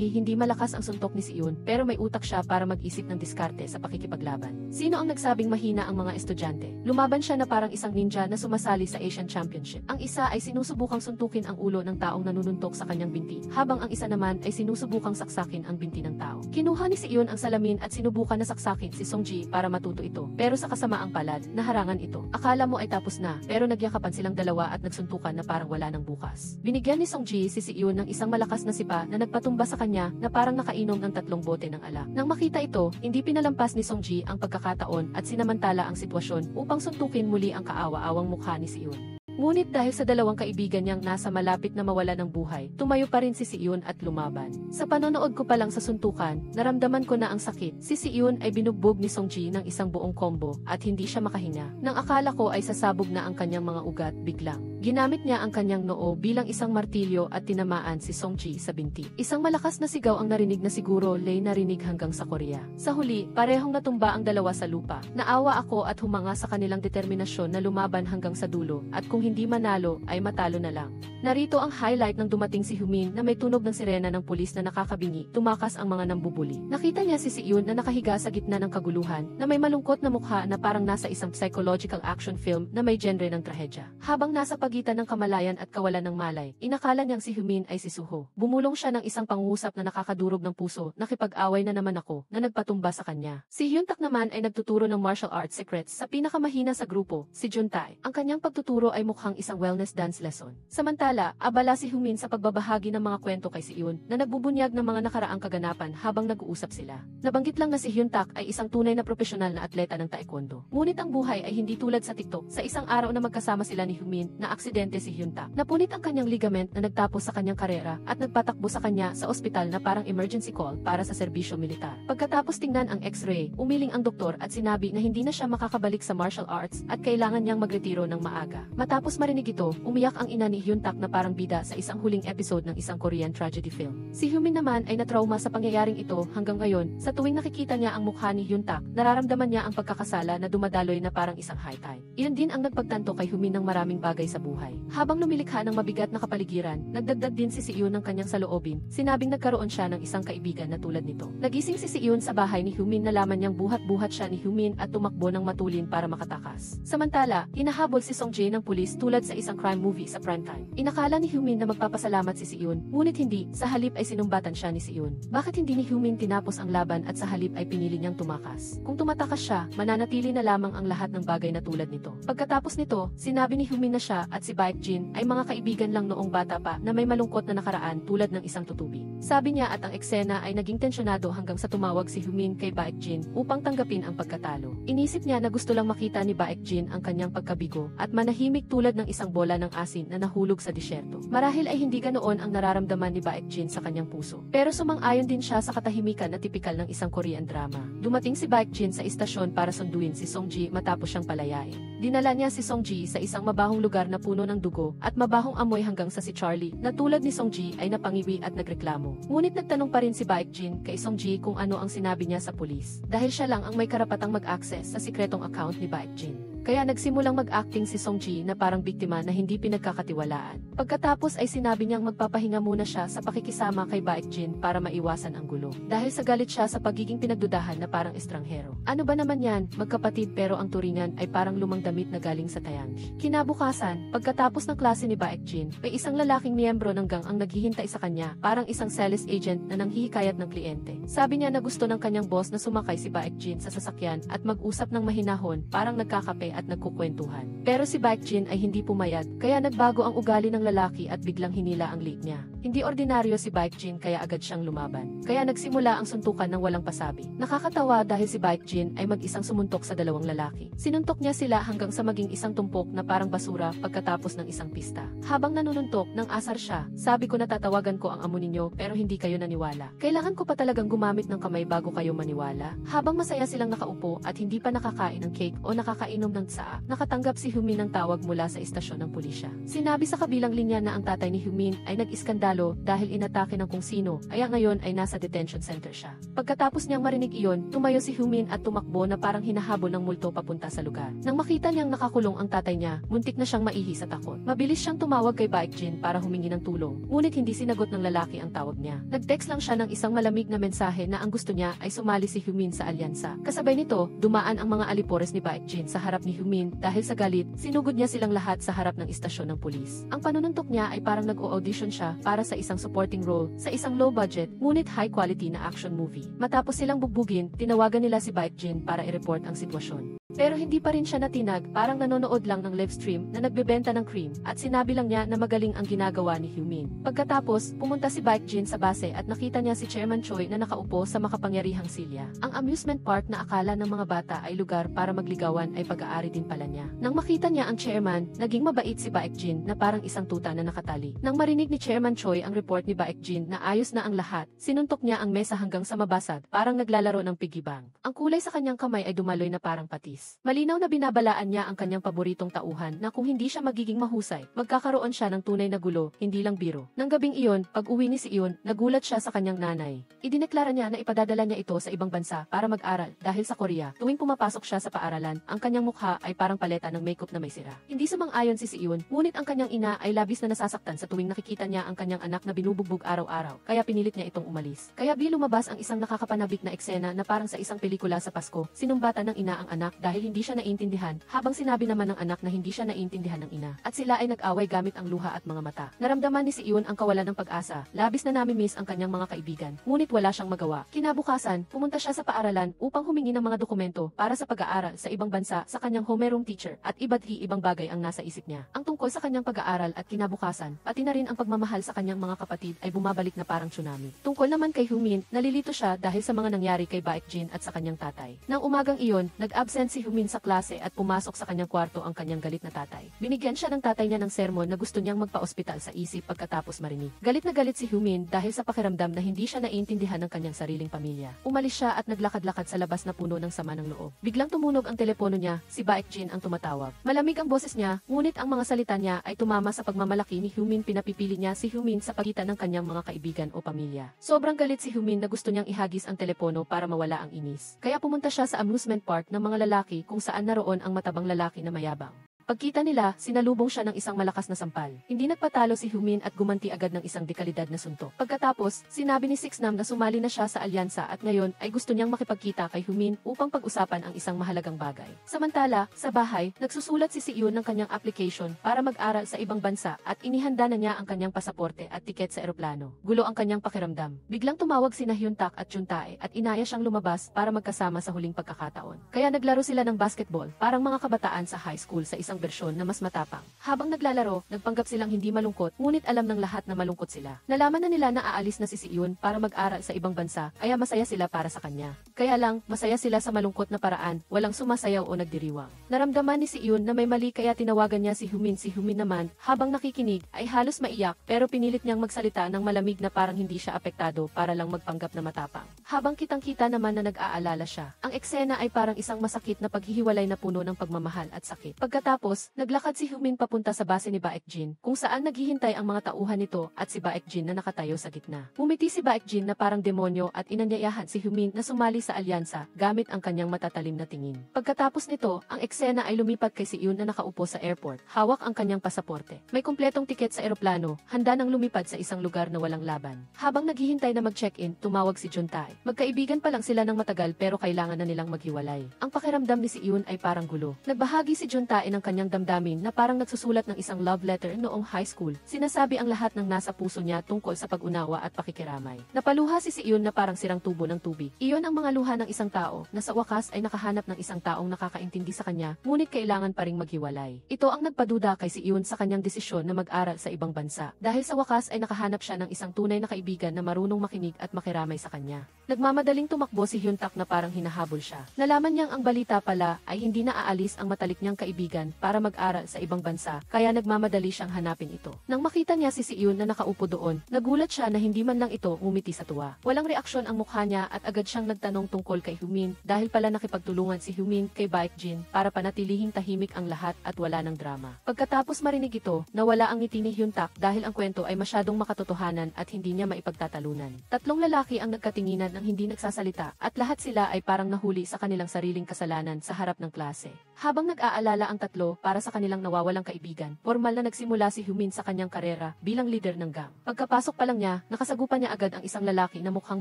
Hindi malakas ang suntok ni Siun pero may utak siya para mag-isip ng diskarte sa pakikipaglaban. Sino ang nagsabing mahina ang mga estudyante? Lumaban siya na parang isang ninja na sumasali sa Asian Championship. Ang isa ay sinusubukang suntukin ang ulo ng taong nanununtok sa kanyang binti, habang ang isa naman ay sinusubukang saksakin ang binti ng tao. Kinuha ni Siun ang salamin at sinubukan na saksakin si Songji para matuto ito, pero sa kasamaang palad, naharangan ito. Akala mo ay tapos na, pero nagyakapan silang dalawa at nagsuntukan na parang wala ng bukas. Binigyan ni Songji si Siun ng isang malakas na sipa na nagpatumba sa kanya na parang nakainom ng 3 bote ng alak. Nang makita ito, hindi pinalampas ni Songji ang pagkakataon at sinamantala ang sitwasyon upang suntukin muli ang kaawa-awang mukha ni Siun. Ngunit dahil sa dalawang kaibigan niyang nasa malapit na mawala ng buhay, tumayo pa rin si Siun at lumaban. Sa panonood ko pa lang sa suntukan, naramdaman ko na ang sakit. Si Siun ay binugbog ni Songji ng isang buong combo at hindi siya makahinga. Nang akala ko ay sasabog na ang kanyang mga ugat, biglang ginamit niya ang kanyang noo bilang isang martilyo at tinamaan si Songji sa binti. Isang malakas na sigaw ang narinig na siguro Lay narinig hanggang sa Korea. Sa huli, parehong natumba ang dalawa sa lupa. Naawa ako at humanga sa kanilang determinasyon na lumaban hanggang sa dulo at kung hindi manalo ay matalo na lang. Narito ang highlight ng dumating si Humin na may tunog ng sirena ng pulis na nakakabingi, tumakas ang mga nambubuli. Nakita niya si Siun na nakahiga sa gitna ng kaguluhan na may malungkot na mukha na parang nasa isang psychological action film na may genre ng trahedya. Habang nasa pagitan ng kamalayan at kawalan ng malay, inakala niyang si Humin ay si Suho. Bumulong siya ng isang pangusap na nakakadurog ng puso, nakipag-away na naman ako, na nagpatumba sa kanya. Si Hyuntak naman ay nagtuturo ng martial arts secrets sa pinakamahina sa grupo, si Juntae. Ang kanyang pagtuturo ay mukhang isang wellness dance lesson. Samantala, abala si Humin sa pagbabahagi ng mga kwento kay Siun na nagbubunyag ng mga nakaraang kaganapan habang nag-uusap sila. Nabanggit lang na si Hyuntak ay isang tunay na profesional na atleta ng taekwondo. Ngunit ang buhay ay hindi tulad sa TikTok. Sa isang araw na magkasama sila ni Humin, na aksidente si Hyuntak. Napunit ang kanyang ligament na nagtapos sa kanyang karera at nagpatakbo sa kanya sa ospital na parang emergency call para sa serbisyo militar. Pagkatapos tingnan ang x-ray, umiling ang doktor at sinabi na hindi na siya makakabalik sa martial arts at kailangan niyang magretiro ng maaga. Matapos Matapos marinig ito, umiyak ang ina ni Hyun-tak na parang bida sa isang huling episode ng isang Korean tragedy film. Si Hyun-min naman ay natrauma sa pangyayaring ito hanggang ngayon. Sa tuwing nakikita niya ang mukha ni Hyun-tak, nararamdaman niya ang pagkakasala na dumadaloy na parang isang high tide. Iyon din ang nagpagtanto kay Hyun-min ng maraming bagay sa buhay. Habang lumilikha ng mabigat na kapaligiran, nagdagdag din si Seo ng kanyang saloobin. Sinabing nagkaroon siya ng isang kaibigan na tulad nito. Nagising si Seo sa bahay ni Hyun-min, nalaman niyang buhat-buhat siya ni Hyun-min at tumakbo ng matulin para makatakas. Samantala, hinahabol si Song-jae ng pulis tulad sa isang crime movie sa primetime. Inakala ni Hyun-min na magpapasalamat si Seon, ngunit hindi, sa halip ay sinumbatan siya ni Seon. Bakit hindi ni Hyun-min tinapos ang laban at sa halip ay pinili niyang tumakas? Kung tumatakas siya, mananatili na lamang ang lahat ng bagay na tulad nito. Pagkatapos nito, sinabi ni Hyun-min na siya at si Baek-jin ay mga kaibigan lang noong bata pa na may malungkot na nakaraan tulad ng isang tutubi. Sabi niya at ang eksena ay naging tensyonado hanggang sa tumawag si Hyun-min kay Baek-jin upang tanggapin ang pagkatalo. Inisip niya na gusto lang makita ni Baek-jin ang kanyang pagkabigo at manahimik tulad ng isang bola ng asin na nahulog sa disyerto. Marahil ay hindi ganoon ang nararamdaman ni Baek-jin sa kanyang puso. Pero sumang-ayon din siya sa katahimikan na tipikal ng isang Korean drama. Dumating si Baek-jin sa istasyon para sunduin si Song-ji matapos siyang palayain. Dinala niya si Song-ji sa isang mabahong lugar na puno ng dugo at mabahong amoy hanggang sa si Charlie na tulad ni Song-ji ay napangiwi at nagreklamo. Ngunit nagtanong pa rin si Baek-jin kay Song-ji kung ano ang sinabi niya sa pulis. Dahil siya lang ang may karapatang mag-access sa sikretong account ni Baek-jin. Kaya nagsimulang mag-acting si Song-ji na parang biktima na hindi pinagkakatiwalaan. Pagkatapos ay sinabi niyang magpapahinga muna siya sa pakikisama kay Baek-jin para maiwasan ang gulo. Dahil sa galit siya sa pagiging pinagdudahan na parang estranghero. Ano ba naman yan, magkapatid pero ang turingan ay parang lumang damit na galing sa Taeyang. Kinabukasan, pagkatapos ng klase ni Baek-jin, may isang lalaking miyembro ng gang ang naghihintay sa kanya, parang isang sales agent na nanghihikayat ng kliyente. Sabi niya na gusto ng kanyang boss na sumakay si Baek-jin sa sasakyan at mag-usap ng mahinahon, parang nagkakape at nagkukwentuhan. Pero si Baek-jin ay hindi pumayat, kaya nagbago ang ugali ng lalaki at biglang hinila ang leg niya. Hindi ordinaryo si Baek-jin kaya agad siyang lumaban. Kaya nagsimula ang suntukan ng walang pasabi. Nakakatawa dahil si Baek-jin ay mag-isang sumuntok sa dalawang lalaki. Sinuntok niya sila hanggang sa maging isang tumpok na parang basura pagkatapos ng isang pista. Habang nanununtok, nang asar siya, sabi ko na tatawagan ko ang amo ninyo pero hindi kayo naniwala. Kailangan ko pa talagang gumamit ng kamay bago kayo maniwala. Habang masaya silang nakaupo at hindi pa nakakain ng cake o nakakainom ng tsaa, nakatanggap si Hyun-min ng tawag mula sa istasyon ng pulisya. Sinabi sa kabilang linya na ang tatay ni Hyun-min ay nag-iskandalo dahil inatake ng kung sino, kaya ngayon ay nasa detention center siya. Pagkatapos niyang marinig iyon, tumayo si Hyun-min at tumakbo na parang hinahabol ng multo papunta sa lugar. Nang makita niyang nakakulong ang tatay niya, muntik na siyang maihi sa takot. Mabilis siyang tumawag kay Baek-jin para humingi ng tulong, ngunit hindi sinagot ng lalaki ang tawag niya. Nag-text lang siya ng isang malamig na mensahe na ang gusto niya ay sumali si Hyun-min sa alyansa. Kasabay nito, dumaan ang mga alipores ni Baek-jin sa harap ni Hyun-min dahil sa galit, sinugod niya silang lahat sa harap ng istasyon ng pulis. Ang panununtok niya ay parang nag-o-audition siya para sa isang supporting role sa isang low-budget, ngunit high-quality na action movie. Matapos silang bugbugin, tinawagan nila si Baek-jin para i-report ang sitwasyon. Pero hindi pa rin siya natinag, parang nanonood lang ng live stream na nagbebenta ng cream at sinabi lang niya na magaling ang ginagawa ni Hyun-min. Pagkatapos, pumunta si Baek-jin sa base at nakita niya si Chairman Choi na nakaupo sa makapangyarihang silya. Ang amusement park na akala ng mga bata ay lugar para magligawan ay pag-aari din pala niya. Nang makita niya ang chairman, naging mabait si Baek-jin na parang isang tuta na nakatali. Nang marinig ni Chairman Choi ang report ni Baek-jin na ayos na ang lahat, sinuntok niya ang mesa hanggang sa mabasag, parang naglalaro ng piggy bank. Ang kulay sa kanyang kamay ay dumaloy na parang patis. Malinaw na binabalaan niya ang kanyang paboritong tauhan na kung hindi siya magiging mahusay, magkakaroon siya ng tunay na gulo, hindi lang biro. Nang gabing iyon, pag-uwi ni Seon, nagulat siya sa kanyang nanay. Idineklara niya na ipadadala niya ito sa ibang bansa para mag-aral dahil sa Korea, tuwing pumapasok siya sa paaralan, ang kanyang mukha ay parang paleta ng makeup na may sira. Hindi sumang-ayon si Seon, ngunit ang kanyang ina ay labis na nasasaktan sa tuwing nakikita niya ang kanyang anak na binubugbog araw-araw, kaya pinilit niya itong umalis. Kaya lumabas ang isang nakakapanabik na eksena na parang sa isang pelikula sa Pasko, sinumbatan ng ina ang anak dahil hindi siya naiintindihan, habang sinabi naman ng anak na hindi siya naiintindihan ng ina. At sila ay nag-away gamit ang luha at mga mata. Naramdaman ni Seon ang kawalan ng pag-asa, labis na nami-miss ang kanyang mga kaibigan, ngunit wala siyang magawa. Kinabukasan, pumunta siya sa paaralan upang humingi ng mga dokumento para sa pag-aaral sa ibang bansa sa kanyang homeroom teacher at iba't ibang bagay ang nasa isip niya. Ang tungkol sa kanyang pag-aaral at kinabukasan, pati na rin ang pagmamahal sa kanyang mga kapatid ay bumabalik na parang tsunami. Tungkol naman kay Hyun-min, nalilito siya dahil sa mga nangyari kay Baek-jin at sa kanyang tatay. Nang umagang iyon, nag-absent si si Humin sa klase at pumasok sa kanyang kwarto ang kanyang galit na tatay. Binigyan siya ng tatay niya ng sermon na gusto niyang magpa-ospital sa isip pagkatapos marinig. Galit na galit si Humin dahil sa pakiramdam na hindi siya naiintindihan ng kanyang sariling pamilya. Umalis siya at naglakad-lakad sa labas na puno ng sama ng loob. Biglang tumunog ang telepono niya, si Baekjin ang tumatawag. Malamig ang boses niya, ngunit ang mga salita niya ay tumama sa pagmamalaki ni Humin. Pinapipili niya si Humin sa pagitan ng kanyang mga kaibigan o pamilya. Sobrang galit si Humin na gusto niyang ihagis ang telepono para mawala ang inis. Kaya pumunta siya sa amusement park ng mga lalaki kung saan naroon ang matabang lalaki na mayabang. Pagkita nila, sinalubong siya ng isang malakas na sampal. Hindi nagpatalo si Humin at gumanti agad ng isang dekalidad na suntok. Pagkatapos, sinabi ni Sixnam na sumali na siya sa alyansa at ngayon ay gusto niyang makipagkita kay Humin upang pag-usapan ang isang mahalagang bagay. Samantala, sa bahay, nagsusulat si Siyun ng kanyang application para mag-aral sa ibang bansa at inihanda na niya ang kanyang pasaporte at tiket sa eroplano. Gulo ang kanyang pakiramdam. Biglang tumawag sina Hyuntak at Chuntae at inaya siyang lumabas para magkasama sa huling pagkakataon. Kaya naglaro sila ng basketball, parang mga kabataan sa high school sa isang bersyon na mas matapang. Habang naglalaro, nagpanggap silang hindi malungkot, ngunit alam ng lahat na malungkot sila. Nalaman na nila na aalis na si Siyun para mag-aral sa ibang bansa, kaya masaya sila para sa kanya. Kaya lang, masaya sila sa malungkot na paraan, walang sumasayaw o nagdiriwang. Naramdaman ni Siyun na may mali kaya tinawagan niya si Humin. Si Humin naman, habang nakikinig, ay halos maiyak pero pinilit niyang magsalita ng malamig na parang hindi siya apektado para lang magpanggap na matapang. Habang kitang-kita naman na nag-aalala siya, ang eksena ay parang isang masakit na paghihiwalay na puno ng pagmamahal at sakit. Pagkatapos, naglakad si Humin papunta sa base ni Baekjin, kung saan naghihintay ang mga tauhan nito at si Baekjin na nakatayo sa gitna. Pumiti si Baekjin na parang demonyo at inanyayahan si Humin na sumali sa alyansa gamit ang kanyang matatalim na tingin. Pagkatapos nito, ang eksena ay lumipat kay Siyun na nakaupo sa airport, hawak ang kanyang pasaporte. May kumpletong tiket sa eroplano, handa nang lumipad sa isang lugar na walang laban. Habang naghihintay na mag-check-in, tumawag si Chuntae. Magkaibigan pa lang sila ng matagal pero kailangan na nilang maghiwalay. Ang pakiramdam ni Siyun ay parang gulo. Nagbahagi si Chuntae ng kanyang damdamin na parang nagsusulat ng isang love letter noong high school. Sinasabi ang lahat ng nasa puso niya tungkol sa pag-unawa at pakikiramay. Napaluha si Siyun na parang sirang tubo ng tubig. Iyon ang mga luha ng isang tao na sa wakas ay nakahanap ng isang taong nakakaintindi sa kanya, ngunit kailangan pa ring maghiwalay. Ito ang nagpaduda kay Siyun sa kanyang desisyon na mag-aral sa ibang bansa. Dahil sa wakas ay nakahanap siya ng isang tunay na kaibigan na marunong makinig at makiramay sa kanya. Nagmamadaling tumakbo si Hyuntak na parang hinahabol siya. Nalaman niyang ang balita pala ay hindi na aalis ang matalik niyang kaibigan para mag-aral sa ibang bansa, kaya nagmamadali siyang hanapin ito. Nang makita niya si Siyun na nakaupo doon, nagulat siya na hindi man lang ito umiti sa tuwa. Walang reaksyon ang mukha niya at agad siyang nagtanong tungkol kay Humin dahil pala nakipagtulungan si Humin kay Baekjin para panatilihing tahimik ang lahat at wala ng drama. Pagkatapos marinig ito, nawala ang ngiti ni Hyuntak dahil ang kwento ay masyadong makatotohanan at hindi niya maipagtatalunan. Tatlong lalaki ang nagkatinginan ng hindi nagsasalita at lahat sila ay parang nahuli sa kanilang sariling kasalanan sa harap ng klase. Habang nag-aalala ang tatlo para sa kanilang nawawalang kaibigan, formal na nagsimula si Humin sa kanyang karera bilang leader ng gang. Pagkapasok pa lang niya, nakasagupan niya agad ang isang lalaki na mukhang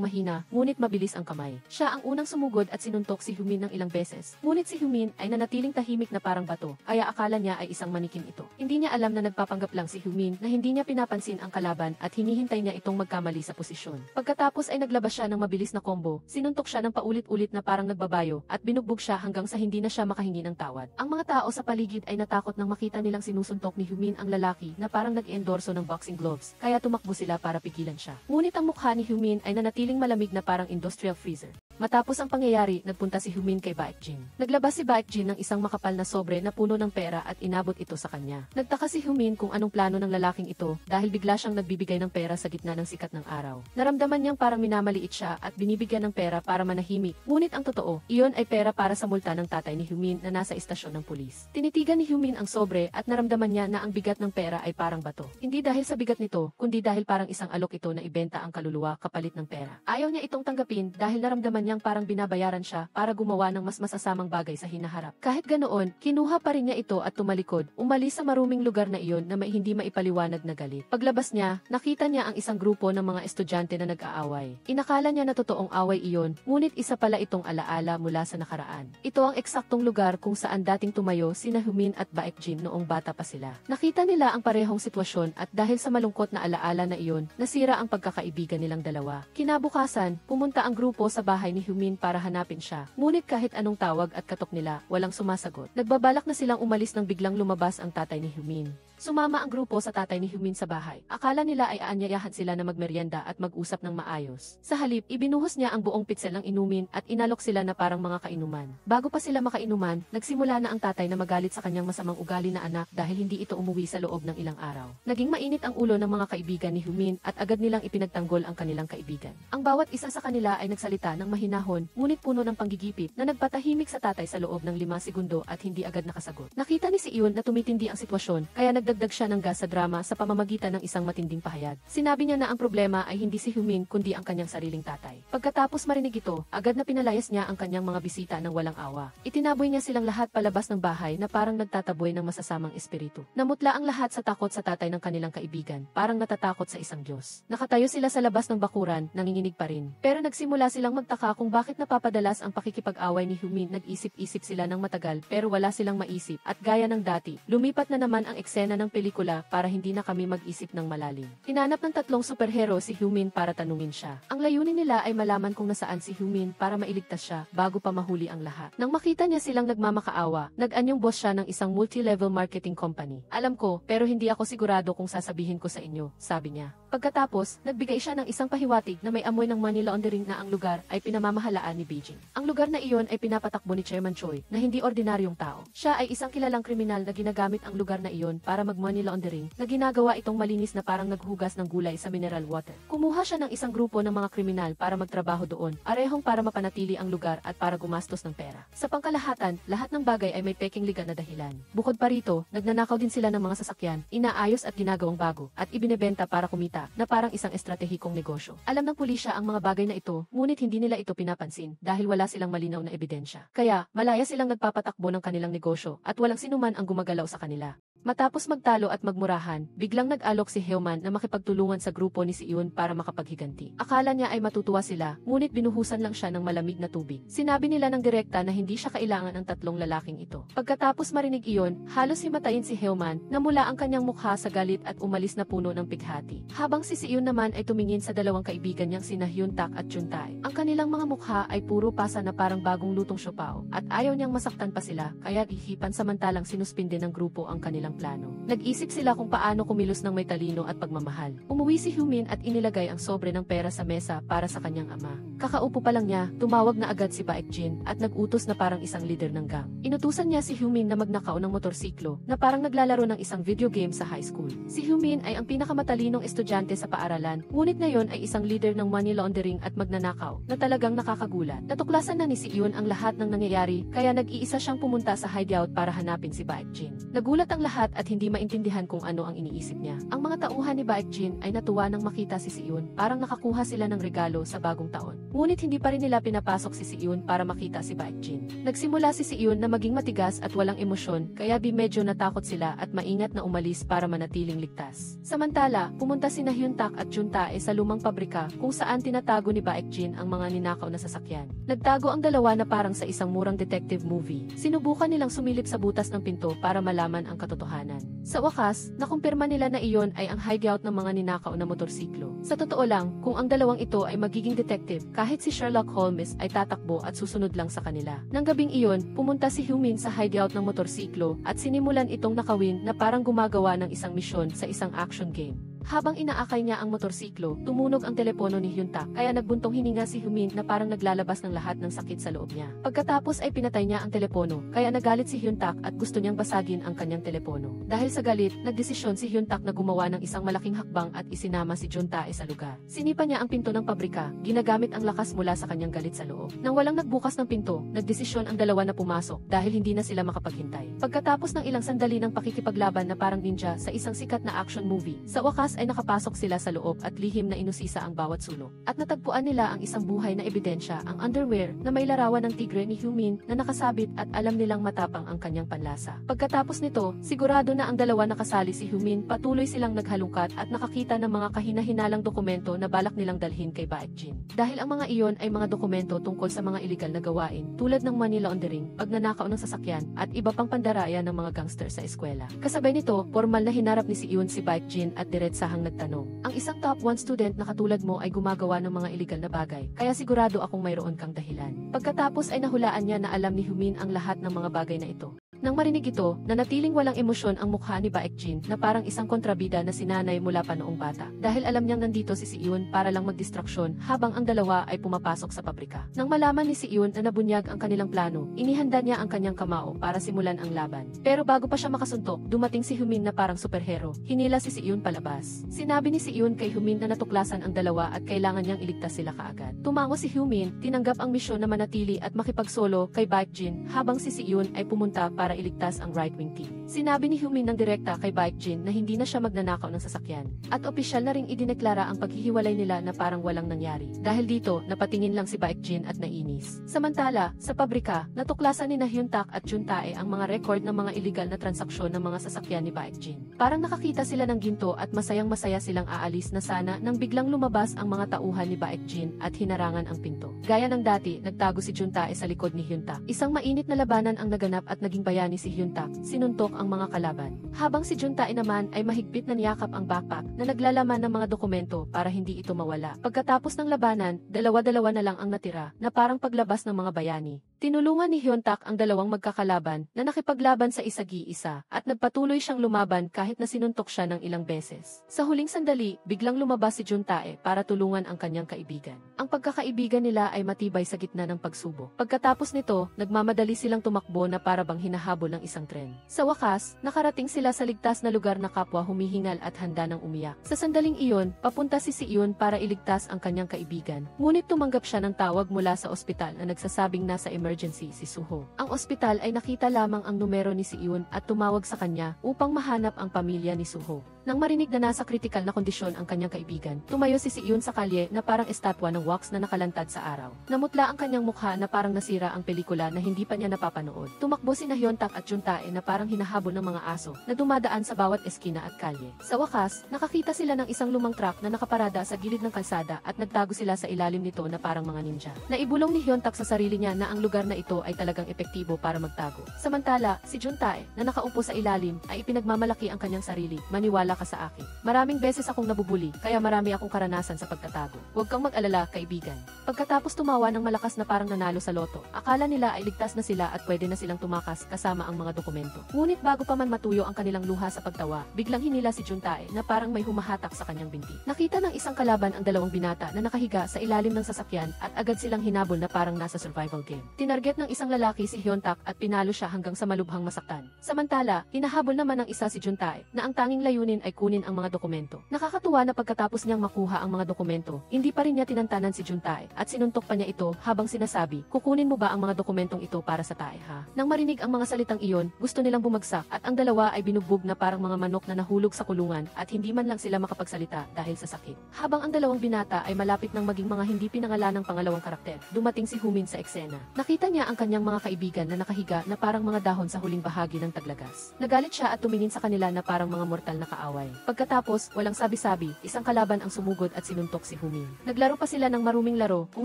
mahina, ngunit mabilis ang kamay. Siya ang unang sumugod at sinuntok si Humin ng ilang beses. Ngunit si Humin ay nanatiling tahimik na parang bato, kaya akala niya ay isang manikin ito. Hindi niya alam na nagpapanggap lang si Humin na hindi niya pinapansin ang kalaban at hinihintay niya itong magkamali sa posisyon. Pagkatapos ay naglabas siya ng mabilis na combo, sinuntok siya ng paulit-ulit na parang nagbabayo at binugbog siya hanggang sa hindi na siya makahingi ng tawad. Ang mga tao sa paligid ay natakot nang makita nilang sinusuntok ni Humin ang lalaki na parang nag-endorso ng boxing gloves, kaya tumakbo sila para pigilan siya. Ngunit ang mukha ni Humin ay nanatiling malamig na parang industrial freezer. Matapos ang pangyayari, nagpunta si Humin kay Baekjin. Naglabas si Baekjin ng isang makapal na sobre na puno ng pera at inabot ito sa kanya. Nagtaka si Humin kung anong plano ng lalaking ito dahil bigla siyang nagbibigay ng pera sa gitna ng sikat ng araw. Naramdaman niyang parang minamaliit siya at binibigyan ng pera para manahimik. Ngunit ang totoo, iyon ay pera para sa multa ng tatay ni Humin na nasa istasyon ng pulis. Tinitigan ni Humin ang sobre at naramdaman niya na ang bigat ng pera ay parang bato. Hindi dahil sa bigat nito, kundi dahil parang isang alok ito na ibenta ang kaluluwa kapalit ng pera. Ayaw niya itong tanggapin dahil naramdaman niyang parang binabayaran siya para gumawa ng mas masasamang bagay sa hinaharap. Kahit ganoon, kinuha pa rin niya ito at tumalikod, umalis sa maruming lugar na iyon na hindi maipaliwanag na galit. Paglabas niya, nakita niya ang isang grupo ng mga estudyante na nag-aaway. Inakala niya na totoong away iyon, ngunit isa pala itong alaala mula sa nakaraan. Ito ang eksaktong lugar kung saan dating tumayo sina Humin at Baekjin noong bata pa sila. Nakita nila ang parehong sitwasyon at dahil sa malungkot na alaala na iyon, nasira ang pagkakaibigan nilang dalawa. Kinabukasan, pumunta ang grupo sa bahay ni Humin para hanapin siya. Ngunit kahit anong tawag at katok nila, walang sumasagot. Nagbabalak na silang umalis nang biglang lumabas ang tatay ni Humin. Sumama ang grupo sa tatay ni Hyumin sa bahay. Akala nila ay aanyayahan sila na magmeryenda at mag-usap ng maayos. Sa halip, ibinuhos niya ang buong pitsel ng inumin at inalok sila na parang mga kainuman. Bago pa sila makainuman, nagsimula na ang tatay na magalit sa kanyang masamang ugali na anak dahil hindi ito umuwi sa loob ng ilang araw. Naging mainit ang ulo ng mga kaibigan ni Hyumin at agad nilang ipinagtanggol ang kanilang kaibigan. Ang bawat isa sa kanila ay nagsalita ng mahinahon, ngunit puno ng panggigipit na nagpatahimik sa tatay sa loob ng 5 segundo at hindi agad nakasagot. Nakita ni Seon na tumitindi ang sitwasyon, kaya nagdagdag siya ng gas sa drama sa pamamagitan ng isang matinding pahayag. Sinabi niya na ang problema ay hindi si Hyumin kundi ang kanyang sariling tatay. Pagkatapos marinig ito, agad na pinalayas niya ang kanyang mga bisita ng walang awa. Itinaboy niya silang lahat palabas ng bahay na parang nagtataboy ng masasamang espiritu. Namutla ang lahat sa takot sa tatay ng kanilang kaibigan, parang natatakot sa isang Diyos. Nakatayo sila sa labas ng bakuran, nanginginig pa rin. Pero nagsimula silang magtaka kung bakit napapadalas ang pakikipag-away ni Hyumin. Nag-isip-isip sila ng matagal pero wala silang maisip at gaya ng dati, lumipat na naman ang eksena ng pelikula para hindi na kami mag-isip ng malalim. Hinanap ng 3 superhero si Hyumin para tanungin siya. Ang layunin nila ay malaman kung nasaan si Hyumin para mailigtas siya bago pa mahuli ang lahat. Nang makita niya silang nagmamakaawa, nag-anyong boss siya ng isang multi-level marketing company. Alam ko, pero hindi ako sigurado kung sasabihin ko sa inyo, sabi niya. Pagkatapos, nagbigay siya ng isang pahiwatig na may amoy ng money laundering na ang lugar ay pinamamahalaan ni Beijing. Ang lugar na iyon ay pinapatakbo ni Chairman Choi na hindi ordinaryong tao. Siya ay isang kilalang kriminal na ginagamit ang lugar na iyon para mag-money laundering na ginagawa itong malinis na parang naghugas ng gulay sa mineral water. Kumuha siya ng isang grupo ng mga kriminal para magtrabaho doon, arehong para mapanatili ang lugar at para gumastos ng pera. Sa pangkalahatan, lahat ng bagay ay may peking liga na dahilan. Bukod pa rito, nagnanakaw din sila ng mga sasakyan, inaayos at ginagawang bago, at ibinebenta para kumita na parang isang estratehikong negosyo. Alam ng pulisya ang mga bagay na ito, ngunit hindi nila ito pinapansin dahil wala silang malinaw na ebidensya. Kaya, malaya silang nagpapatakbo ng kanilang negosyo at walang sinuman ang gumagalaw sa kanila. Matapos magtalo at magmurahan, biglang nag-alok si Hyoman na makipagtulungan sa grupo ni Seon para makapaghiganti. Akala niya ay matutuwa sila, ngunit binuhusan lang siya ng malamig na tubig. Sinabi nila ng direkta na hindi siya kailangan ng 3 lalaking ito. Pagkatapos marinig iyon, halos himatayin si Hyoman na mula ang kanyang mukha sa galit at umalis na puno ng pighati. Habang si Seon naman ay tumingin sa dalawang kaibigan niyang sina Hyun-tak at Chun-tae. Ang kanilang mga mukha ay puro pasa na parang bagong lutong siopaw at ayaw niyang masaktan pa sila, kaya ihipan samantalang sinuspinde ng grupo ang kanilang plano. Nag-isip sila kung paano kumilos ng may talino at pagmamahal. Umuwi si Hyumin at inilagay ang sobre ng pera sa mesa para sa kanyang ama. Kakaupo pa lang niya, tumawag na agad si Baekjin at nag-utos na parang isang leader ng gang. Inutusan niya si Hyumin na magnakaw ng motorsiklo na parang naglalaro ng isang video game sa high school. Si Hyumin ay ang pinakamatalinong estudyante sa paaralan, ngunit ngayon ay isang leader ng money laundering at magnanakaw na talagang nakakagulat. Natuklasan na ni Seon ang lahat ng nangyayari, kaya nag-iisa siyang pumunta sa hideout para hanapin si Baekjin. Nagulat ang lahat at hindi maintindihan kung ano ang iniisip niya. Ang mga tauhan ni Baekjin ay natuwa nang makita si Seon, parang nakakuha sila ng regalo sa bagong taon. Ngunit hindi pa rin nila pinapasok si Seon para makita si Baekjin. Nagsimula si Seon na maging matigas at walang emosyon, kaya medyo natakot sila at maingat na umalis para manatiling ligtas. Samantala, pumunta sina Hyun-tak at Chun-tae sa lumang pabrika kung saan tinatago ni Baekjin ang mga ninakaw na sasakyan. Nagtago ang dalawa na parang sa isang murang detective movie. Sinubukan nilang sumilip sa butas ng pinto para malaman ang katotohanan. Sa wakas, nakumpirma nila na iyon ay ang hideout ng mga ninakaw na motorsiklo. Sa totoo lang, kung ang dalawang ito ay magiging detective, kahit si Sherlock Holmes ay tatakbo at susunod lang sa kanila. Nang gabing iyon, pumunta si Hyumin sa hideout ng motorsiklo at sinimulan itong nakawin na parang gumagawa ng isang misyon sa isang action game. Habang inaakay niya ang motorsiklo, tumunog ang telepono ni Hyun-tak, kaya nagbuntong hininga si Hyumin na parang naglalabas ng lahat ng sakit sa loob niya. Pagkatapos ay pinatay niya ang telepono, kaya nagalit si Hyun-tak at gusto niyang basagin ang kanyang telepono. Dahil sa galit, nagdesisyon si Hyun-tak na gumawa ng isang malaking hakbang at isinama si Chun-tae sa lugar. Sinipa niya ang pinto ng pabrika, ginagamit ang lakas mula sa kanyang galit sa loob. Nang walang nagbukas ng pinto, nagdesisyon ang dalawa na pumasok dahil hindi na sila makapaghintay. Pagkatapos ng ilang sandali ng pakikipaglaban na parang ninja sa isang sikat na action movie, sa wakas ay nakapasok sila sa loob at lihim na inusisa ang bawat sulok. At natagpuan nila ang isang buhay na ebidensya, ang underwear na may larawan ng tigre ni Hyumin na nakasabit at alam nilang matapang ang kanyang panlasa. Pagkatapos nito, sigurado na ang dalawa nakasali si Hyumin, patuloy silang naghalungkat at nakakita ng mga kahina-hinalang dokumento na balak nilang dalhin kay Baekjin. Dahil ang mga iyon ay mga dokumento tungkol sa mga iligal na gawain tulad ng money laundering, pagnanakaw ng sasakyan at iba pang pandaraya ng mga gangster sa eskwela. Kasabay nito, formal na hinarap ni Seon si Baekjin at diretsahang nagtanong. Ang isang top 1 student na katulad mo ay gumagawa ng mga iligal na bagay, kaya sigurado akong mayroon kang dahilan. Pagkatapos ay nahulaan niya na alam ni Hyumin ang lahat ng mga bagay na ito. Nang marinig ito, nanatiling walang emosyon ang mukha ni Baekjin na parang isang kontrabida na sinanay mula pa noong bata. Dahil alam niyang nandito si Siyun para lang magdistraksyon habang ang dalawa ay pumapasok sa pabrika. Nang malaman ni Siyun na nabunyag ang kanilang plano, inihanda niya ang kanyang kamao para simulan ang laban. Pero bago pa siya makasuntok, dumating si Humin na parang superhero. Hinila si Siyun palabas. Sinabi ni Siyun kay Humin na natuklasan ang dalawa at kailangan niyang iligtas sila kaagad. Tumango si Humin, tinanggap ang misyon na manatili at makipagsolo kay Baekjin habang si Siyun ay pumunta para iligtas ang right-wing team. Sinabi ni Humin ng direkta kay Baekjin na hindi na siya magnanakaw ng sasakyan. At opisyal na ring idineklara ang paghihiwalay nila na parang walang nangyari. Dahil dito, napatingin lang si Baekjin at nainis. Samantala, sa pabrika, natuklasan ni Hyuntak at Juntae ang mga record ng mga illegal na transaksyon ng mga sasakyan ni Baekjin. Parang nakakita sila ng ginto at masayang-masaya silang aalis na sana nang biglang lumabas ang mga tauhan ni Baekjin at hinarangan ang pinto. Gaya ng dati, nagtago si Juntae sa likod ni Hyuntak. Isang mainit na labanan ang naganap at naging bayani si Hyuntak, sinuntok ang mga kalaban. Habang si Juntae naman ay mahigpit na niyakap ang backpack na naglalaman ng mga dokumento para hindi ito mawala. Pagkatapos ng labanan, dalawa-dalawa na lang ang natira na parang paglabas ng mga bayani. Tinulungan ni Hyuntak ang dalawang magkakalaban na nakipaglaban sa isagi-isa at nagpatuloy siyang lumaban kahit na sinuntok siya ng ilang beses. Sa huling sandali, biglang lumabas si Juntae para tulungan ang kanyang kaibigan. Ang pagkakaibigan nila ay matibay sa gitna ng pagsubok. Pagkatapos nito, nagmamadali silang tumakbo na para bang hinahabol ng isang tren. Sa wakas, nakarating sila sa ligtas na lugar na kapwa humihingal at handa ng umiyak. Sa sandaling iyon, papunta si Siyun para iligtas ang kanyang kaibigan. Ngunit tumanggap siya ng tawag mula sa ospital na nagsasabing nasa emergency si Suho. Ang ospital ay nakita lamang ang numero ni Siyun at tumawag sa kanya upang mahanap ang pamilya ni Suho. Nang marinig na nasa kritikal na kondisyon ang kanyang kaibigan, tumayo si Siyun sa kalye na parang estatwa ng wax na nakalantad sa araw. Namutla ang kanyang mukha na parang nasira ang pelikula na hindi pa niya napapanood. Tumakbo si Hyuntak at Juntae na parang hinahabol ng mga aso na dumadaan sa bawat eskina at kalye. Sa wakas, nakakita sila ng isang lumang truck na nakaparada sa gilid ng kalsada at nagtago sila sa ilalim nito na parang mga ninja. Naibulong ni Hyuntak sa sarili niya na ang lugar na ito ay talagang epektibo para magtago. Samantala, si Juntae na nakaupo sa ilalim ay ipinagmamalaki ang kanyang sarili. Maniwala ka sa akin. Maraming beses akong nabubuli, kaya marami akong karanasan sa pagtatago. Huwag kang mag-alala, kaibigan. Pagkatapos tumawa ng malakas na parang nanalo sa loto, akala nila ay ligtas na sila at pwede na silang tumakas kasama ang mga dokumento. Ngunit bago pa man matuyo ang kanilang luha sa pagtawa, biglang hinila si Juntae na parang may humahatak sa kanyang binti. Nakita ng isang kalaban ang dalawang binata na nakahiga sa ilalim ng sasakyan at agad silang hinabol na parang nasa survival game. Tinarget ng isang lalaki si Hyuntak at pinalo siya hanggang sa malubhang masaktan. Samantala, hinahabol naman ng isa si Juntae na ang tanging layunin ay kunin ang mga dokumento. Nakakatuwa na pagkatapos niyang makuha ang mga dokumento, hindi pa rin niya tinantanan si Juntae at sinuntok pa niya ito habang sinasabi, kukunin mo ba ang mga dokumentong ito para sa tae ha? Nang marinig ang mga salitang iyon, gusto nilang bumagsak at ang dalawa ay binugbog na parang mga manok na nahulog sa kulungan at hindi man lang sila makapagsalita dahil sa sakit. Habang ang dalawang binata ay malapit ng maging mga hindi pinangalanang pangalawang karakter, dumating si Humin sa eksena. Nakita niya ang kanyang mga kaibigan na nakahiga na parang mga dahon sa huling bahagi ng taglagas. Nagalit siya at tumingin sa kanila na parang mga mortal na kaaway. Pagkatapos, walang sabi-sabi, isang kalaban ang sumugod at sinuntok si Humin. Naglaro pa sila ng maruming laro kung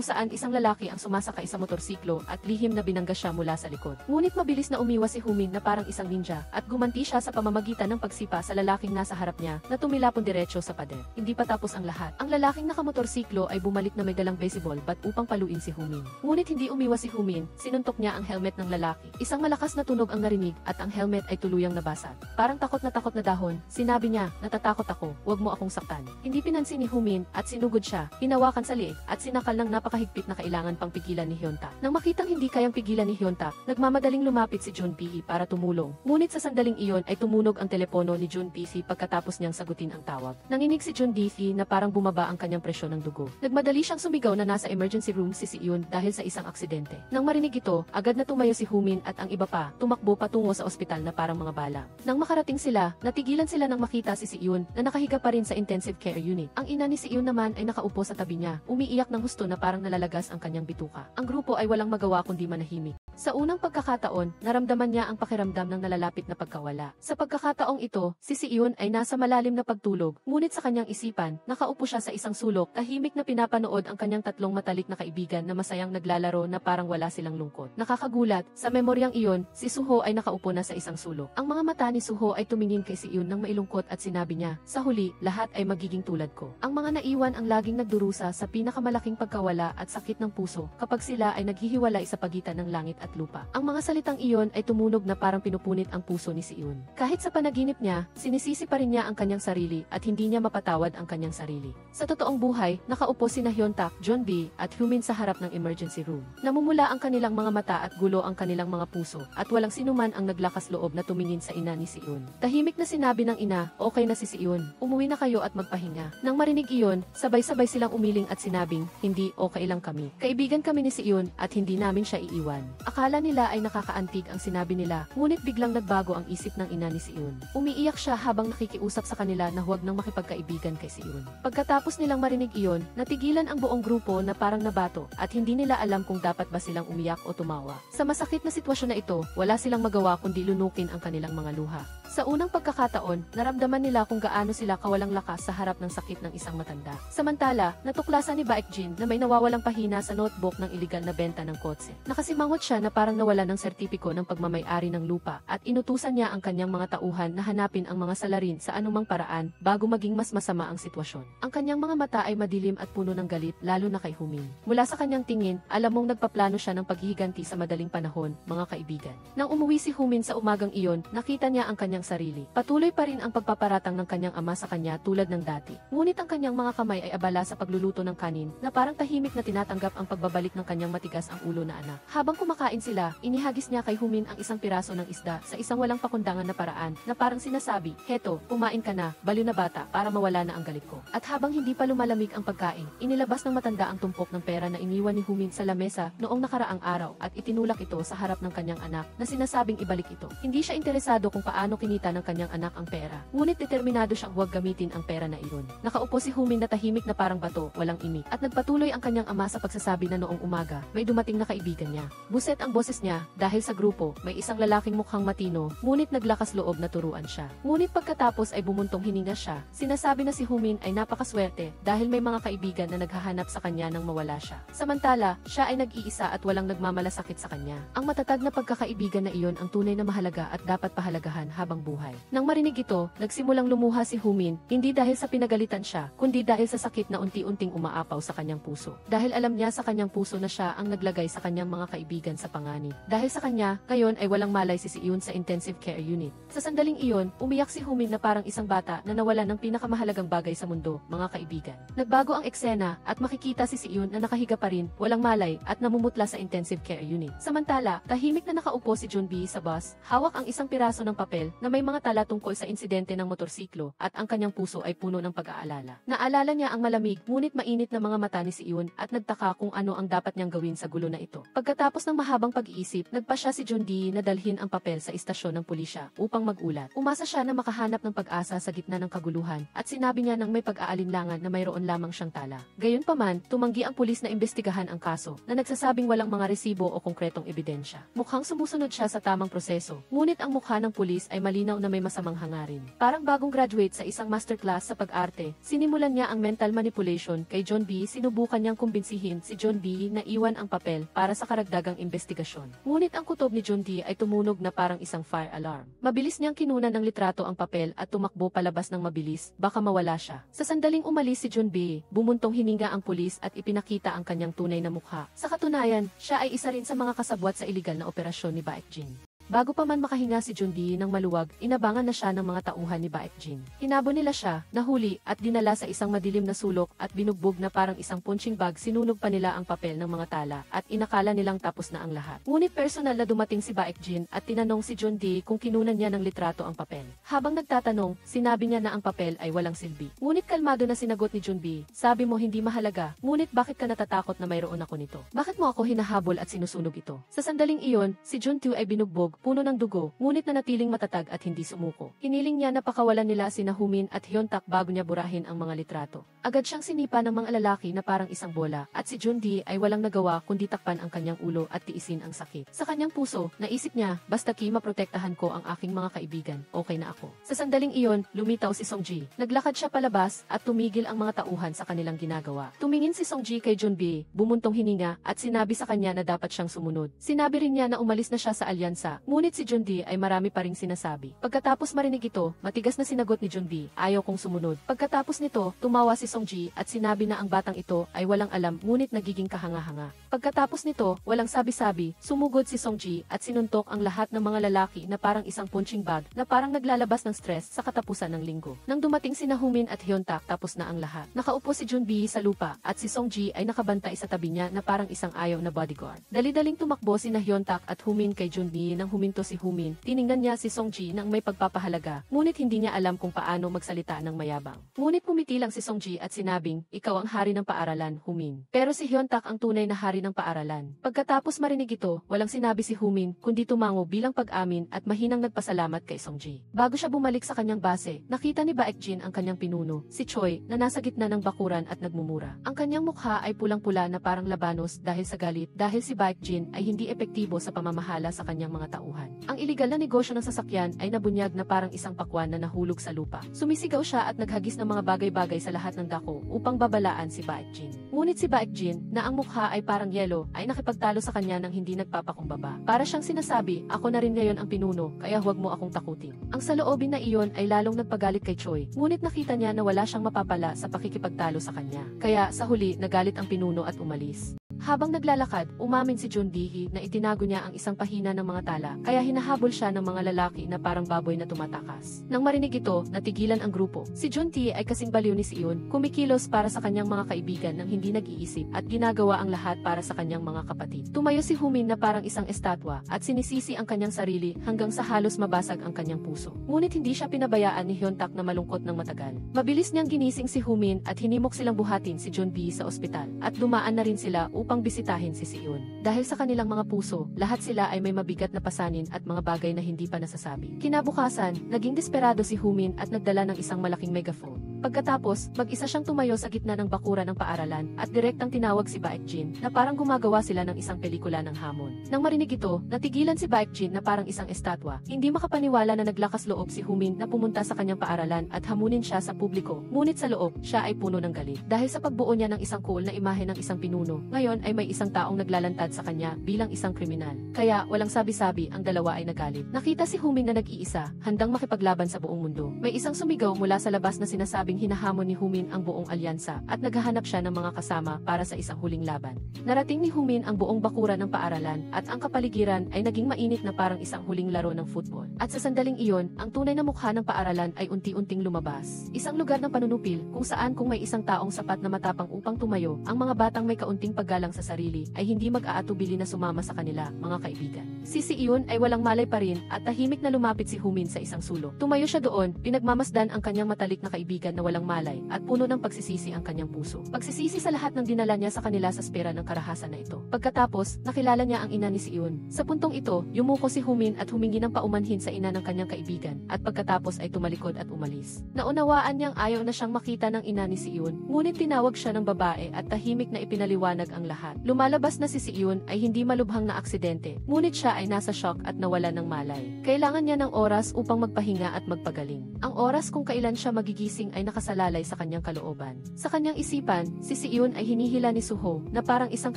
saan isang lalaki ang sumasakay sa motorsiklo at lihim na binangga siya mula sa likod. Ngunit mabilis na umiwas si Humin na parang isang ninja at gumanti siya sa pamamagitan ng pagsipa sa lalaking nasa harap niya na tumilapon diretso sa pader. Hindi pa tapos ang lahat. Ang lalaking nakamotorsiklo ay bumalik na may dalang baseball bat upang paluin si Humin. Ngunit hindi umiwas si Humin, sinuntok niya ang helmet ng lalaki. Isang malakas na tunog ang narinig at ang helmet ay tuluyang nabasag. Parang takot na dahon, sinabi niya, natatakot ako, wag mo akong saktan. Hindi pinansin ni Humin at sinugod siya, hinawakan sa liig at sinakal ng napakahigpit na kailangan pang pigilan ni Hyuntak. Nang makitang hindi kayang pigilan ni Hyuntak, nagmamadaling lumapit si Junpei para tumulong. Ngunit sa sandaling iyon ay tumunog ang telepono ni Junpei pagkatapos niyang sagutin ang tawag. Nanginig si Junpei na parang bumaba ang kanyang presyon ng dugo. Nagmadali siyang sumigaw na nasa emergency room si Siyun dahil sa isang aksidente. Nang marinig ito, agad na tumayo si Humin at ang iba pa, tumakbo patungo sa ospital na parang mga bala. Nang makarating sila, natigilan sila nang makita si Siyun na nakahiga pa rin sa intensive care unit. Ang ina ni Siyun naman ay nakaupo sa tabi niya, umiiyak ng husto na parang nalalagas ang kanyang bituka. Ang grupo ay walang magawa kundi manahimik. Sa unang pagkakataon, naramdaman niya ang pakiramdam ng nalalapit na pagkawala. Sa pagkakataong ito, si Siyun ay nasa malalim na pagtulog, ngunit sa kanyang isipan, nakaupo siya sa isang sulok, tahimik na pinapanood ang kanyang tatlong matalik na kaibigan na masayang naglalaro na parang wala silang lungkot. Nakakagulat, sa memoryang iyon, si Suho ay nakaupo na sa isang sulok. Ang mga mata ni Suho ay tumingin kay Siyun nang mailungkot at sinabi niya, sa huli, lahat ay magiging tulad ko. Ang mga naiwan ang laging nagdurusa sa pinakamalaking pagkawala at sakit ng puso kapag sila ay naghihiwalay sa pagitan ng langit at lupa. Ang mga salitang iyon ay tumunog na parang pinupunit ang puso ni Si-eun. Kahit sa panaginip niya, sinisisi pa rin niya ang kanyang sarili at hindi niya mapatawad ang kanyang sarili. Sa totoong buhay, nakaupo sina Hyun-tak, Jeonbi, at Humin sa harap ng emergency room. Namumula ang kanilang mga mata at gulo ang kanilang mga puso at walang sinuman ang naglakas loob na tumingin sa ina ni Si-eun. Tahimik na sinabi ng ina, okay na si Si-eun, umuwi na kayo at magpahinga. Nang marinig iyon, sabay-sabay silang umiling at sinabing, hindi, okay lang kami. Kaibigan kami ni Si-eun at hindi namin siya iiwan. Akala nila ay nakakaantig ang sinabi nila, ngunit biglang nagbago ang isip ng ina ni Si-eun. Umiiyak siya habang nakikiusap sa kanila na huwag nang makipagkaibigan kay Si-eun. Pagkatapos nilang marinig iyon, natigilan ang buong grupo na parang nabato at hindi nila alam kung dapat ba silang umiyak o tumawa. Sa masakit na sitwasyon na ito, wala silang magawa kundi lunukin ang kanilang mga luha. Sa unang pagkakataon, naramdaman nila kung gaano sila kawalang lakas sa harap ng sakit ng isang matanda. Samantala, natuklasan ni Baekjin na may nawawalang pahina sa notebook ng iligal na benta ng kotse. Nakasimangot siya na parang nawala ng sertipiko ng pagmamay-ari ng lupa at inutusan niya ang kanyang mga tauhan na hanapin ang mga salarin sa anumang paraan bago maging mas masama ang sitwasyon. Ang kanyang mga mata ay madilim at puno ng galit lalo na kay Humin. Mula sa kanyang tingin, alam mong nagpaplano siya ng paghihiganti sa madaling panahon, mga kaibigan. Nang umuwi si Humin sa umagang iyon, nakita niya ang kanyang sarili. Patuloy pa rin ang pagpaparatang ng kanyang ama sa kanya tulad ng dati. Ngunit ang kanyang mga kamay ay abala sa pagluluto ng kanin na parang tahimik na tinatanggap ang pagbabalik ng kanyang matigas ang ulo na anak. Habang kumakain sila, inihagis niya kay Humin ang isang piraso ng isda sa isang walang pakundangan na paraan na parang sinasabi, heto, kumain ka na, baliw na bata, para mawala na ang galit ko. At habang hindi pa lumalamig ang pagkain, inilabas ng matanda ang tumpok ng pera na iniwan ni Humin sa lamesa noong nakaraang araw at itinulak ito sa harap ng kanyang anak na sinasabing ibalik ito. Hindi siya interesado kung paano kinita ng kanyang anak ang pera, ngunit determinado siyang huwag gamitin ang pera na iyon. Nakaupo si Humin na tahimik na parang bato, walang imik, at nagpatuloy ang kanyang ama sa pagsasabi na noong umaga, may dumating na kaibigan niya. Buset ang boses niya, dahil sa grupo, may isang lalaking mukhang matino, ngunit naglakas loob na turuan siya. Ngunit pagkatapos ay bumuntong hininga siya, sinasabi na si Humin ay napakaswerte dahil may mga kaibigan na naghahanap sa kanya nang mawala siya. Samantala, siya ay nag-iisa at walang nagmamalasakit sa kanya. Ang matatag na pagkakaibigan na iyon ang tunay na mahalaga at dapat pahalagahan habang buhay. Nang marinig ito, nagsimulang lumuha si Humin, hindi dahil sa pinagalitan siya, kundi dahil sa sakit na unti-unting umaapaw sa kanyang puso. Dahil alam niya sa kanyang puso na siya ang naglagay sa kanyang mga kaibigan sa panganib. Dahil sa kanya, ngayon ay walang malay si Si-eun sa intensive care unit. Sa sandaling iyon, umiyak si Humin na parang isang bata na nawala ng pinakamahalagang bagay sa mundo, mga kaibigan. Nagbago ang eksena at makikita si Si-eun na nakahiga pa rin, walang malay at namumutla sa intensive care unit. Samantala, tahimik na nakaupo si Jeonbi sa bus, hawak ang isang piraso ng papel na may mga tala tungkol sa insidente ng motorsiklo at ang kanyang puso ay puno ng pag-aalala. Naalala niya ang malamig ngunit mainit na mga mata ni Si-eun at nagtaka kung ano ang dapat niyang gawin sa gulo na ito. Pagkatapos ng mahabang pag-iisip, nagpa siya si Jeonbi na dalhin ang papel sa istasyon ng pulisya upang mag-ulat. Umasa siya na makahanap ng pag-asa sa gitna ng kaguluhan at sinabi niya nang may pag-aalinlangan na mayroon lamang siyang tala. Gayunpaman, tumanggi ang pulis na imbestigahan ang kaso na nagsasabing walang mga resibo o konkretong ebidensya. Mukhang sumusunod siya sa tamang proseso, ngunit ang mukha ng pulis ay malinaw na may masamang hangarin. Parang bagong graduate sa isang masterclass sa pag-arte, sinimulan niya ang mental manipulation kay Jeonbi. Sinubukan niyang kumbinsihin si Jeonbi na iwan ang papel para sa karagdagang investigasyon. Ngunit ang kutob ni Jeonbi ay tumunog na parang isang fire alarm. Mabilis niyang kinunan ng litrato ang papel at tumakbo palabas ng mabilis, baka mawala siya. Sa sandaling umalis si Jeonbi, bumuntong hininga ang pulis at ipinakita ang kanyang tunay na mukha. Sa katunayan, siya ay isa rin sa mga kasabwat sa iligal na operasyon ni Baekjin. Bago pa man makahinga si Jeonbi ng maluwag, inabangan na siya ng mga tauhan ni Baekjin. Hinabol nila siya, nahuli, at dinala sa isang madilim na sulok at binugbog na parang isang punching bag. Sinunog pa nila ang papel ng mga tala at inakala nilang tapos na ang lahat. Ngunit personal na dumating si Baekjin at tinanong si Jeonbi kung kinunan niya ng litrato ang papel. Habang nagtatanong, sinabi niya na ang papel ay walang silbi. Ngunit kalmado na sinagot ni Jeonbi, sabi mo hindi mahalaga, ngunit bakit ka natatakot na mayroon ako nito? Bakit mo ako hinahabol at sinusunog ito? Sa sandaling iyon, si Jeontu ay binugbog, puno ng dugo, ngunit nanatiling matatag at hindi sumuko. Hiniling niya na pakawalan nila sina Humin at Hyun-tak bago niya burahin ang mga litrato. Agad siyang sinipa ng mga lalaki na parang isang bola, at si Jeonbi ay walang nagawa kundi takpan ang kanyang ulo at tiisin ang sakit. Sa kanyang puso, naisip niya, basta maprotektahan ko ang aking mga kaibigan, okay na ako. Sa sandaling iyon, lumitaw si Songji. Naglakad siya palabas at tumigil ang mga tauhan sa kanilang ginagawa. Tumingin si Songji kay Jeonbi, bumuntong hininga at sinabi sa kanya na dapat siyang sumunod. Sinabi rin niya na umalis na siya sa alyansa, Ngunit si Junbi ay marami pa ring sinasabi. Pagkatapos marinig ito, matigas na sinagot ni Junbi, ayaw kong sumunod. Pagkatapos nito, tumawa si Songji at sinabi na ang batang ito ay walang alam ngunit nagiging kahanga-hanga. Pagkatapos nito, walang sabi-sabi, sumugod si Songji at sinuntok ang lahat ng mga lalaki na parang isang punching bag na parang naglalabas ng stress sa katapusan ng linggo. Nang dumating si Humin at Hyuntak tapos na ang lahat. Nakaupo si Junbi sa lupa at si Songji ay nakabantay sa tabi niya na parang isang ayaw na bodyguard. Dali-daling tumakbo si Hyuntak at Humin kay Junbi nang huminto si Humin. Tiningnan niya si Songji nang may pagpapahalaga, ngunit hindi niya alam kung paano magsalita ng mayabang. Ngunit pumiti lang si Songji at sinabing, ikaw ang hari ng paaralan, Humin. Pero si Hyuntak ang tunay na hari ng paaralan. Pagkatapos marinig ito, walang sinabi si Humin kundi tumango bilang pag-amin at mahinang nagpasalamat kay Songji. Bago siya bumalik sa kanyang base, nakita ni Baekjin ang kanyang pinuno, si Choi, na nasa gitna ng bakuran at nagmumura. Ang kanyang mukha ay pulang-pula na parang labanos dahil sa galit dahil si Baekjin ay hindi epektibo sa pamamahala sa kanyang mga tauhan. Ang iligal na negosyo ng sasakyan ay nabunyag na parang isang pakwan na nahulog sa lupa. Sumisigaw siya at naghagis ng mga bagay-bagay sa lahat ng dako upang babalaan si Baekjin. Ngunit si Baekjin, na ang mukha ay parang yelo, ay nakipagtalo sa kanya nang hindi nagpapakumbaba. Para siyang sinasabi, ako na rin ngayon ang pinuno, kaya huwag mo akong takutin. Ang saloobin na iyon ay lalong nagpagalit kay Choi, ngunit nakita niya na wala siyang mapapala sa pakikipagtalo sa kanya. Kaya sa huli, nagalit ang pinuno at umalis. Habang naglalakad, umamin si Junbi na itinago niya ang isang pahina ng mga tala, kaya hinahabol siya ng mga lalaki na parang baboy na tumatakas. Nang marinig ito, natigilan ang grupo. Si Junti ay kasing baliw ni Seon, kumikilos para sa kanyang mga kaibigan nang hindi nag-iisip at ginagawa ang lahat para sa kanyang mga kapatid. Tumayo si Humin na parang isang estatwa at sinisisi ang kanyang sarili hanggang sa halos mabasag ang kanyang puso. Ngunit hindi siya pinabayaan ni Hyuntak na malungkot ng matagal. Mabilis niyang ginising si Humin at hinimok silang buhatin si Junbi sa ospital at dumaan na rin sila upang bisitahin si Seon. Dahil sa kanilang mga puso, lahat sila ay may mabigat na pasanin at mga bagay na hindi pa nasasabi. Kinabukasan, naging desperado si Humin at nagdala ng isang malaking megaphone. Pagkatapos, mag-isa siyang tumayo sa gitna ng bakuran ng paaralan at direktang tinawag si Baekjin na parang gumagawa sila ng isang pelikula ng hamon. Nang marinig ito, natigilan si Baekjin na parang isang estatwa. Hindi makapaniwala na naglakas loob si Humin na pumunta sa kanyang paaralan at hamunin siya sa publiko. Ngunit sa loob, siya ay puno ng galit. Dahil sa pagbuo niya ng isang cool na imahe ng isang pinuno, ngayon ay may isang taong naglalantad sa kanya bilang isang kriminal. Kaya, walang sabi-sabi, ang dalawa ay nagalit. Nakita si Humin na nag-iisa, handang makipaglaban sa buong mundo. May isang sumigaw mula sa labas na sinasabing hinahamon ni Humin ang buong alyansa at naghahanap siya ng mga kasama para sa isang huling laban. Narating ni Humin ang buong bakuran ng paaralan at ang kapaligiran ay naging mainit na parang isang huling laro ng football. At sa sandaling iyon, ang tunay na mukha ng paaralan ay unti-unting lumabas. Isang lugar ng panunupil kung saan kung may isang taong sapat na matapang upang tumayo, ang mga batang may kaunting paggalang sa sarili ay hindi mag-aatubili na sumama sa kanila, mga kaibigan. Si Seon ay walang malay pa rin at tahimik na lumapit si Humin sa isang sulok. Tumayo siya doon, pinagmamasdan ang kanyang matalik na kaibigan na walang malay at puno ng pagsisisi ang kanyang puso. Pagsisisi sa lahat ng dinala niya sa kanila sa spera ng karahasan na ito. Pagkatapos, nakilala niya ang ina ni Seon. Sa puntong ito, yumuko si Humin at humingi ng paumanhin sa ina ng kanyang kaibigan at pagkatapos ay tumalikod at umalis. Naunawaan niyang ayaw na siyang makita ng ina ni Seon, ngunit tinawag siya ng babae at tahimik na ipinaliwanag ang lahat. Lumalabas na si Seon ay hindi malubhang na aksidente, ngunit siya ay nasa shock at nawala ng malay. Kailangan niya ng oras upang magpahinga at magpagaling. Ang oras kung kailan siya magigising ay nakasalalay sa kanyang kalooban. Sa kanyang isipan, si Seon ay hinihila ni Suho na parang isang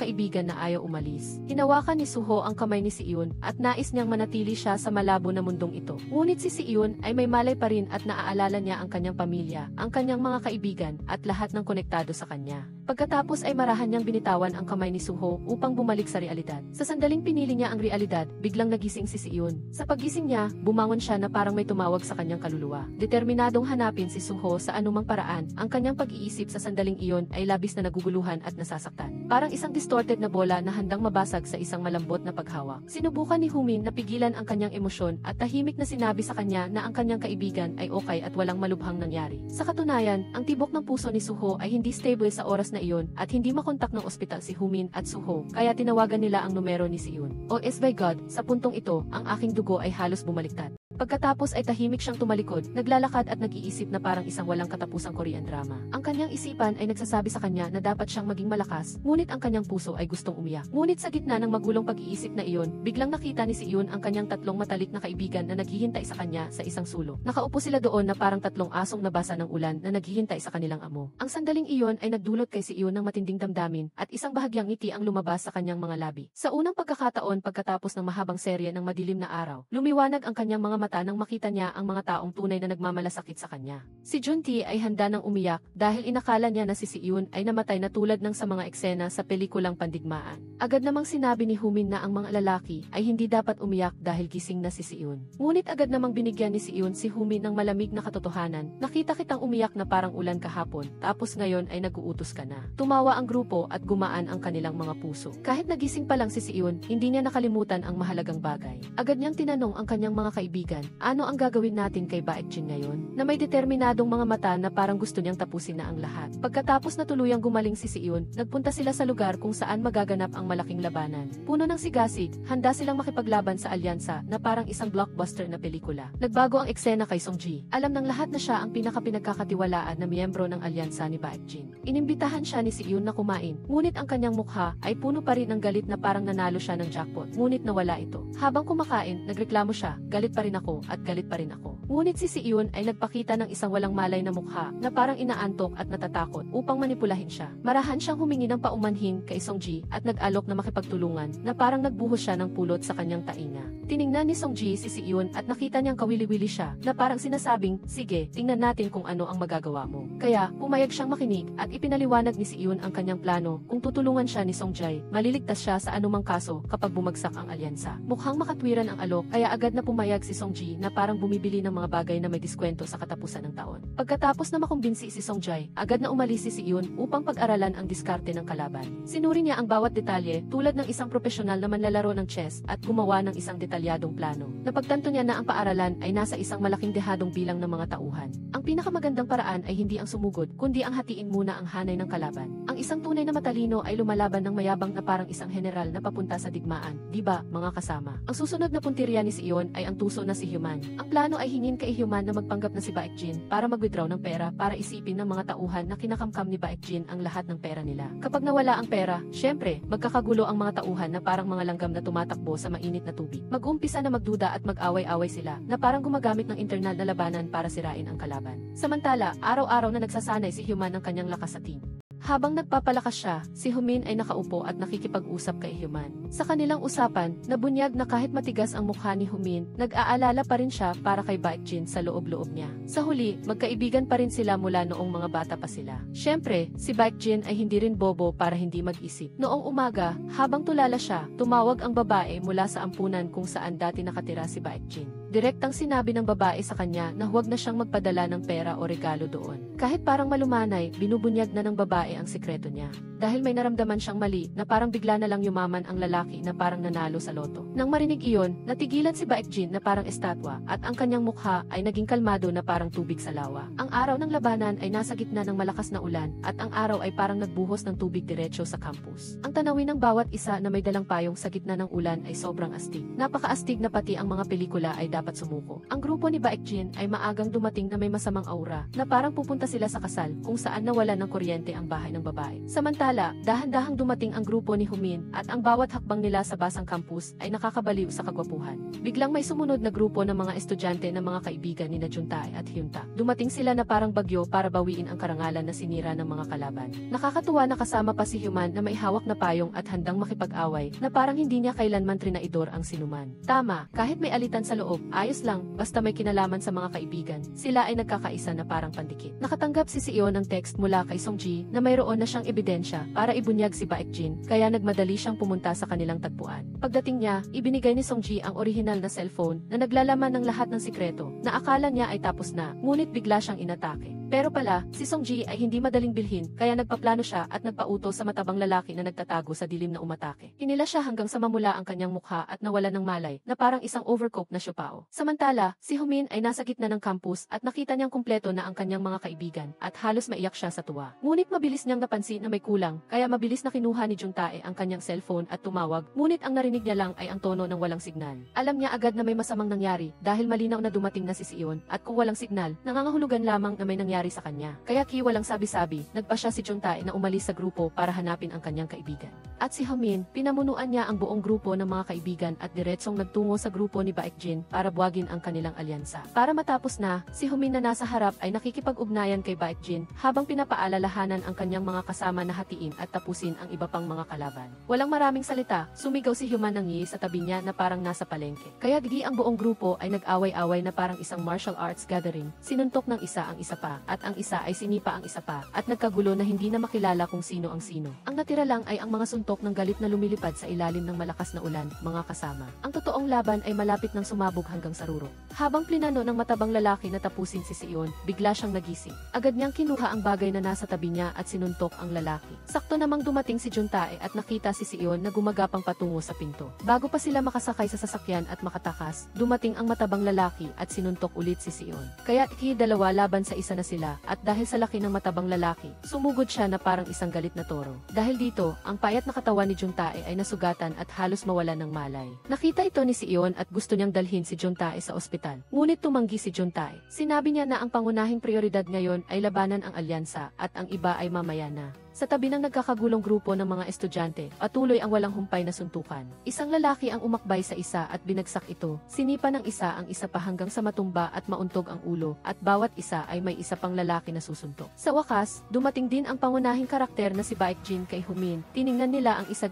kaibigan na ayaw umalis. Hinawakan ni Suho ang kamay ni Seon at nais niyang manatili siya sa malabo na mundong ito. Ngunit si Seon ay may malay pa rin at naaalala niya ang kanyang pamilya, ang kanyang mga kaibigan at lahat ng konektado sa kanya. Pagkatapos ay marahan niyang binitawan ang kamay ni Suho upang bumalik sa realidad. Sa sandaling pinili niya ang realidad, biglang nagising si Seon. Sa paggising niya, bumangon siya na parang may tumawag sa kanyang kaluluwa. Determinadong hanapin si Suho sa anumang paraan, ang kanyang pag-iisip sa sandaling iyon ay labis na naguguluhan at nasasaktan. Parang isang distorted na bola na handang mabasag sa isang malambot na paghawak. Sinubukan ni Humin na pigilan ang kanyang emosyon at tahimik na sinabi sa kanya na ang kanyang kaibigan ay okay at walang malubhang nangyari. Sa katunayan, ang tibok ng puso ni Suho ay hindi stable sa oras na iyon at hindi makontak ng ospital si Humin at Suho, kaya tinawagan nila ang numero ni Seon. Oh, by God, sa puntong ito, ang aking dugo ay halos bumaliktad. Pagkatapos ay tahimik siyang tumalikod, naglalakad at nag-iisip na parang isang walang katapusang Korean drama. Ang kanyang isipan ay nagsasabi sa kanya na dapat siyang maging malakas, ngunit ang kanyang puso ay gustong umiyak. Ngunit sa gitna ng magulong pag-iisip na iyon, biglang nakita ni Si-eun ang kanyang tatlong matalik na kaibigan na naghihintay sa kanya sa isang sulok. Nakaupo sila doon na parang tatlong asong nabasa ng ulan na naghihintay sa kanilang amo. Ang sandaling iyon ay nagdulot kay Si-eun ng matinding damdamin at isang bahagyang ngiti ang lumabas sa kanyang mga labi. Sa unang pagkakataon pagkatapos ng mahabang serye ng madilim na araw, lumiwanag ang kanyang mga mata nang makita niya ang mga taong tunay na nagmamalasakit sa kanya. Si Junti ay handa ng umiyak dahil inakala niya na si Si-eun ay namatay na tulad ng sa mga eksena sa pelikulang pandigmaan. Agad namang sinabi ni Humin na ang mga lalaki ay hindi dapat umiyak dahil gising na si Si-eun. Ngunit agad namang binigyan ni Si-eun si Humin ng malamig na katotohanan. Nakita kitang umiyak na parang ulan kahapon, tapos ngayon ay nag-uutos ka na. Tumawa ang grupo at gumaan ang kanilang mga puso. Kahit nagising pa lang si Si-eun, hindi niya nakalimutan ang mahalagang bagay. Agad niyang tinanong ang kanyang mga kaibigan, ano ang gagawin natin kay Baekjin ngayon? Na may determinadong mga mata na parang gusto niyang tapusin na ang lahat. Pagkatapos na tuluyang gumaling si Si-eun, nagpunta sila sa lugar kung saan magaganap ang malaking labanan. Puno ng sigasig, handa silang makipaglaban sa alyansa na parang isang blockbuster na pelikula. Nagbago ang eksena kay Song-ji. Alam ng lahat na siya ang pinakapinagkakatiwalaan na miyembro ng alyansa ni Baekjin. Inimbitahan siya ni Si-eun na kumain, ngunit ang kanyang mukha ay puno pa rin ng galit na parang nanalo siya ng jackpot, ngunit nawala ito. Habang kumakain, nagreklamo siya, galit pa rin ako at galit pa rin ako. Ngunit si Si-eun ay nagpakita ng isang walang malay na mukha na parang inaantok at natatakot upang manipulahin siya. Marahan siyang humingi ng paumanhin kay Song-ji at nag-alok na makipagtulungan na parang nagbuhos siya ng pulot sa kanyang tainga. Tiningnan ni Song-ji si Si-eun at nakita niyang kawili-wili siya na parang sinasabing, sige, tingnan natin kung ano ang magagawa mo. Kaya, pumayag siyang makinig at ipinaliwanag ni Si-eun ang kanyang plano kung tutulungan siya ni Song-jae, maliligtas siya sa anumang kaso kapag bumagsak ang alyansa. Mukhang makatwiran ang alok kaya agad na pumayag si Song-ji na parang bumibili ng mga bagay na may diskwento sa katapusan ng taon. Pagkatapos na makumbinsi si Song-jae, agad na umalis si Si-eun upang pag-aralan ang diskarte ng kalaban. Sinuri niya ang bawat detalye tulad ng isang profesional na manlalaro ng chess at gumawa ng isang detalyadong plano. Napagtanto niya na ang paaralan ay nasa isang malaking dehadong bilang ng mga tauhan. Ang pinakamagandang paraan ay hindi ang sumugod, kundi ang hatiin muna ang hanay ng kalaban. Ang isang tunay na matalino ay lumalaban ng mayabang na parang isang general na papunta sa digmaan, di ba, mga kasama? Ang susunod na puntirya ni Si-eun ay ang tuso na si Human. Ang plano ay hingin kay Human na magpanggap na si Baekjin para mag-withdraw ng pera para isipin ng mga tauhan na kinakamkam ni Baekjin ang lahat ng pera nila. Kapag nawala ang pera, syempre, magkakagulo ang mga tauhan na parang mga langgam na tumatakbo sa mainit na tubig. Mag-umpisa na magduda at mag-away-away sila na parang gumagamit ng internal na labanan para sirain ang kalaban. Samantala, araw-araw na nagsasanay si Human ng kanyang lakas sa team. Habang nagpapalakas siya, si Humin ay nakaupo at nakikipag-usap kay Human. Sa kanilang usapan, nabunyag na kahit matigas ang mukha ni Humin, nag-aalala pa rin siya para kay Baekjin sa loob-loob niya. Sa huli, magkaibigan pa rin sila mula noong mga bata pa sila. Siyempre, si Baekjin ay hindi rin bobo para hindi mag-isip. Noong umaga, habang tulala siya, tumawag ang babae mula sa ampunan kung saan dati nakatira si Baekjin. Direktang sinabi ng babae sa kanya na huwag na siyang magpadala ng pera o regalo doon. Kahit parang malumanay, binubunyag na ng babae ang sikreto niya. Dahil may naramdaman siyang mali na parang bigla na lang yumaman ang lalaki na parang nanalo sa loto. Nang marinig iyon, natigilan si Baekjin na parang estatwa at ang kanyang mukha ay naging kalmado na parang tubig sa lawa. Ang araw ng labanan ay nasa gitna ng malakas na ulan at ang araw ay parang nagbuhos ng tubig diretso sa campus. Ang tanawin ng bawat isa na may dalang payong sa gitna ng ulan ay sobrang astig. Napakaastig na pati ang mga pelikula ay dapat sumuko. Ang grupo ni Baekjin ay maagang dumating na may masamang aura na parang pupunta sila sa kasal kung saan nawala ng kuryente ang bahay ng babae. Samantala, dahan-dahang dumating ang grupo ni Humin at ang bawat hakbang nila sa basang campus ay nakakabaliw sa kagwapuhan. Biglang may sumunod na grupo ng mga estudyante ng mga kaibigan ni Juntae at Hyunta. Dumating sila na parang bagyo para bawiin ang karangalan na sinira ng mga kalaban. Nakakatuwa na kasama pa si Human na may hawak na payong at handang makipag-away na parang hindi niya kailanman trinaidor ang sinuman. Tama, kahit may alitan sa loob, ayos lang, basta may kinalaman sa mga kaibigan, sila ay nagkakaisa na parang pandikit. Nakatanggap si Si-eun ng text mula kay Song-ji na mayroon na siyang ebidensya para ibunyag si Baekjin, kaya nagmadali siyang pumunta sa kanilang tagpuan. Pagdating niya, ibinigay ni Song-ji ang orihinal na cellphone na naglalaman ng lahat ng sikreto, na akala niya ay tapos na, ngunit bigla siyang inatake. Pero pala, si Songji ay hindi madaling bilhin, kaya nagpaplano siya at nagpautos sa matabang lalaki na nagtatago sa dilim na umatake. Hinila siya hanggang sa mamula ang kanyang mukha at nawala ng malay, na parang isang overcooked na siopao. Samantala, si Humin ay nasa gitna ng campus at nakita niyang kumpleto na ang kanyang mga kaibigan, at halos maiyak siya sa tuwa. Ngunit mabilis niyang napansin na may kulang, kaya mabilis na kinuha ni Jungtae ang kanyang cellphone at tumawag, ngunit ang narinig niya lang ay ang tono ng walang signal. Alam niya agad na may masamang nangyari, dahil malinaw na dumating na si Sion, at kung walang signal, nangangahulugan lamang na may nangyari sa kanya. Kaya walang sabi-sabi, nagpa siya si Jungtae na umalis sa grupo para hanapin ang kanyang kaibigan. At si Humin, pinamunuan niya ang buong grupo ng mga kaibigan at diretsong nagtungo sa grupo ni Baekjin para buwagin ang kanilang alyansa. Para matapos na, si Humin na nasa harap ay nakikipag-ugnayan kay Baekjin habang pinapaalalahanan ang kanyang mga kasama na hatiin at tapusin ang iba pang mga kalaban. Walang maraming salita, sumigaw si Human ng Yi sa tabi niya na parang nasa palengke. Kaya gigi ang buong grupo ay nag-away-away na parang isang martial arts gathering, sinuntok ng isa ang isa pa, at ang isa ay sinipa ang isa pa, at nagkagulo na hindi na makilala kung sino ang sino. Ang natira lang ay ang mga suntok ng galit na lumilipad sa ilalim ng malakas na ulan, mga kasama. Ang totoong laban ay malapit ng sumabog hanggang sa rurok. Habang plinano ng matabang lalaki na tapusin si Sion, bigla siyang nagising. Agad niyang kinuha ang bagay na nasa tabi niya at sinuntok ang lalaki. Sakto namang dumating si Jungtae at nakita si Sion na gumagapang patungo sa pinto. Bago pa sila makasakay sa sasakyan at makatakas, dumating ang matabang lalaki at sinuntok ulit si Sion. Kaya dalawa laban sa isa na sila, at dahil sa laki ng matabang lalaki, sumugod siya na parang isang galit na toro. Dahil dito, ang payat na katawan ni Jungtae ay nasugatan at halos mawalan ng malay. Nakita ito ni Sion at gusto niyang dalhin si Jungtae sa ospital. Ngunit tumanggi si Jungtae. Sinabi niya na ang pangunahing prioridad ngayon ay labanan ang alyansa at ang iba ay mamaya na. Sa tabi ng nagkakagulong grupo ng mga estudyante, patuloy ang walang humpay na suntukan. Isang lalaki ang umakbay sa isa at binagsak ito. Sinipa ng isa ang isa pa hanggang sa matumba at mauntog ang ulo, at bawat isa ay may isa pang lalaki na susuntok. Sa wakas, dumating din ang pangunahing karakter na si Baekjin kay Humin. Tiningnan nila ang isa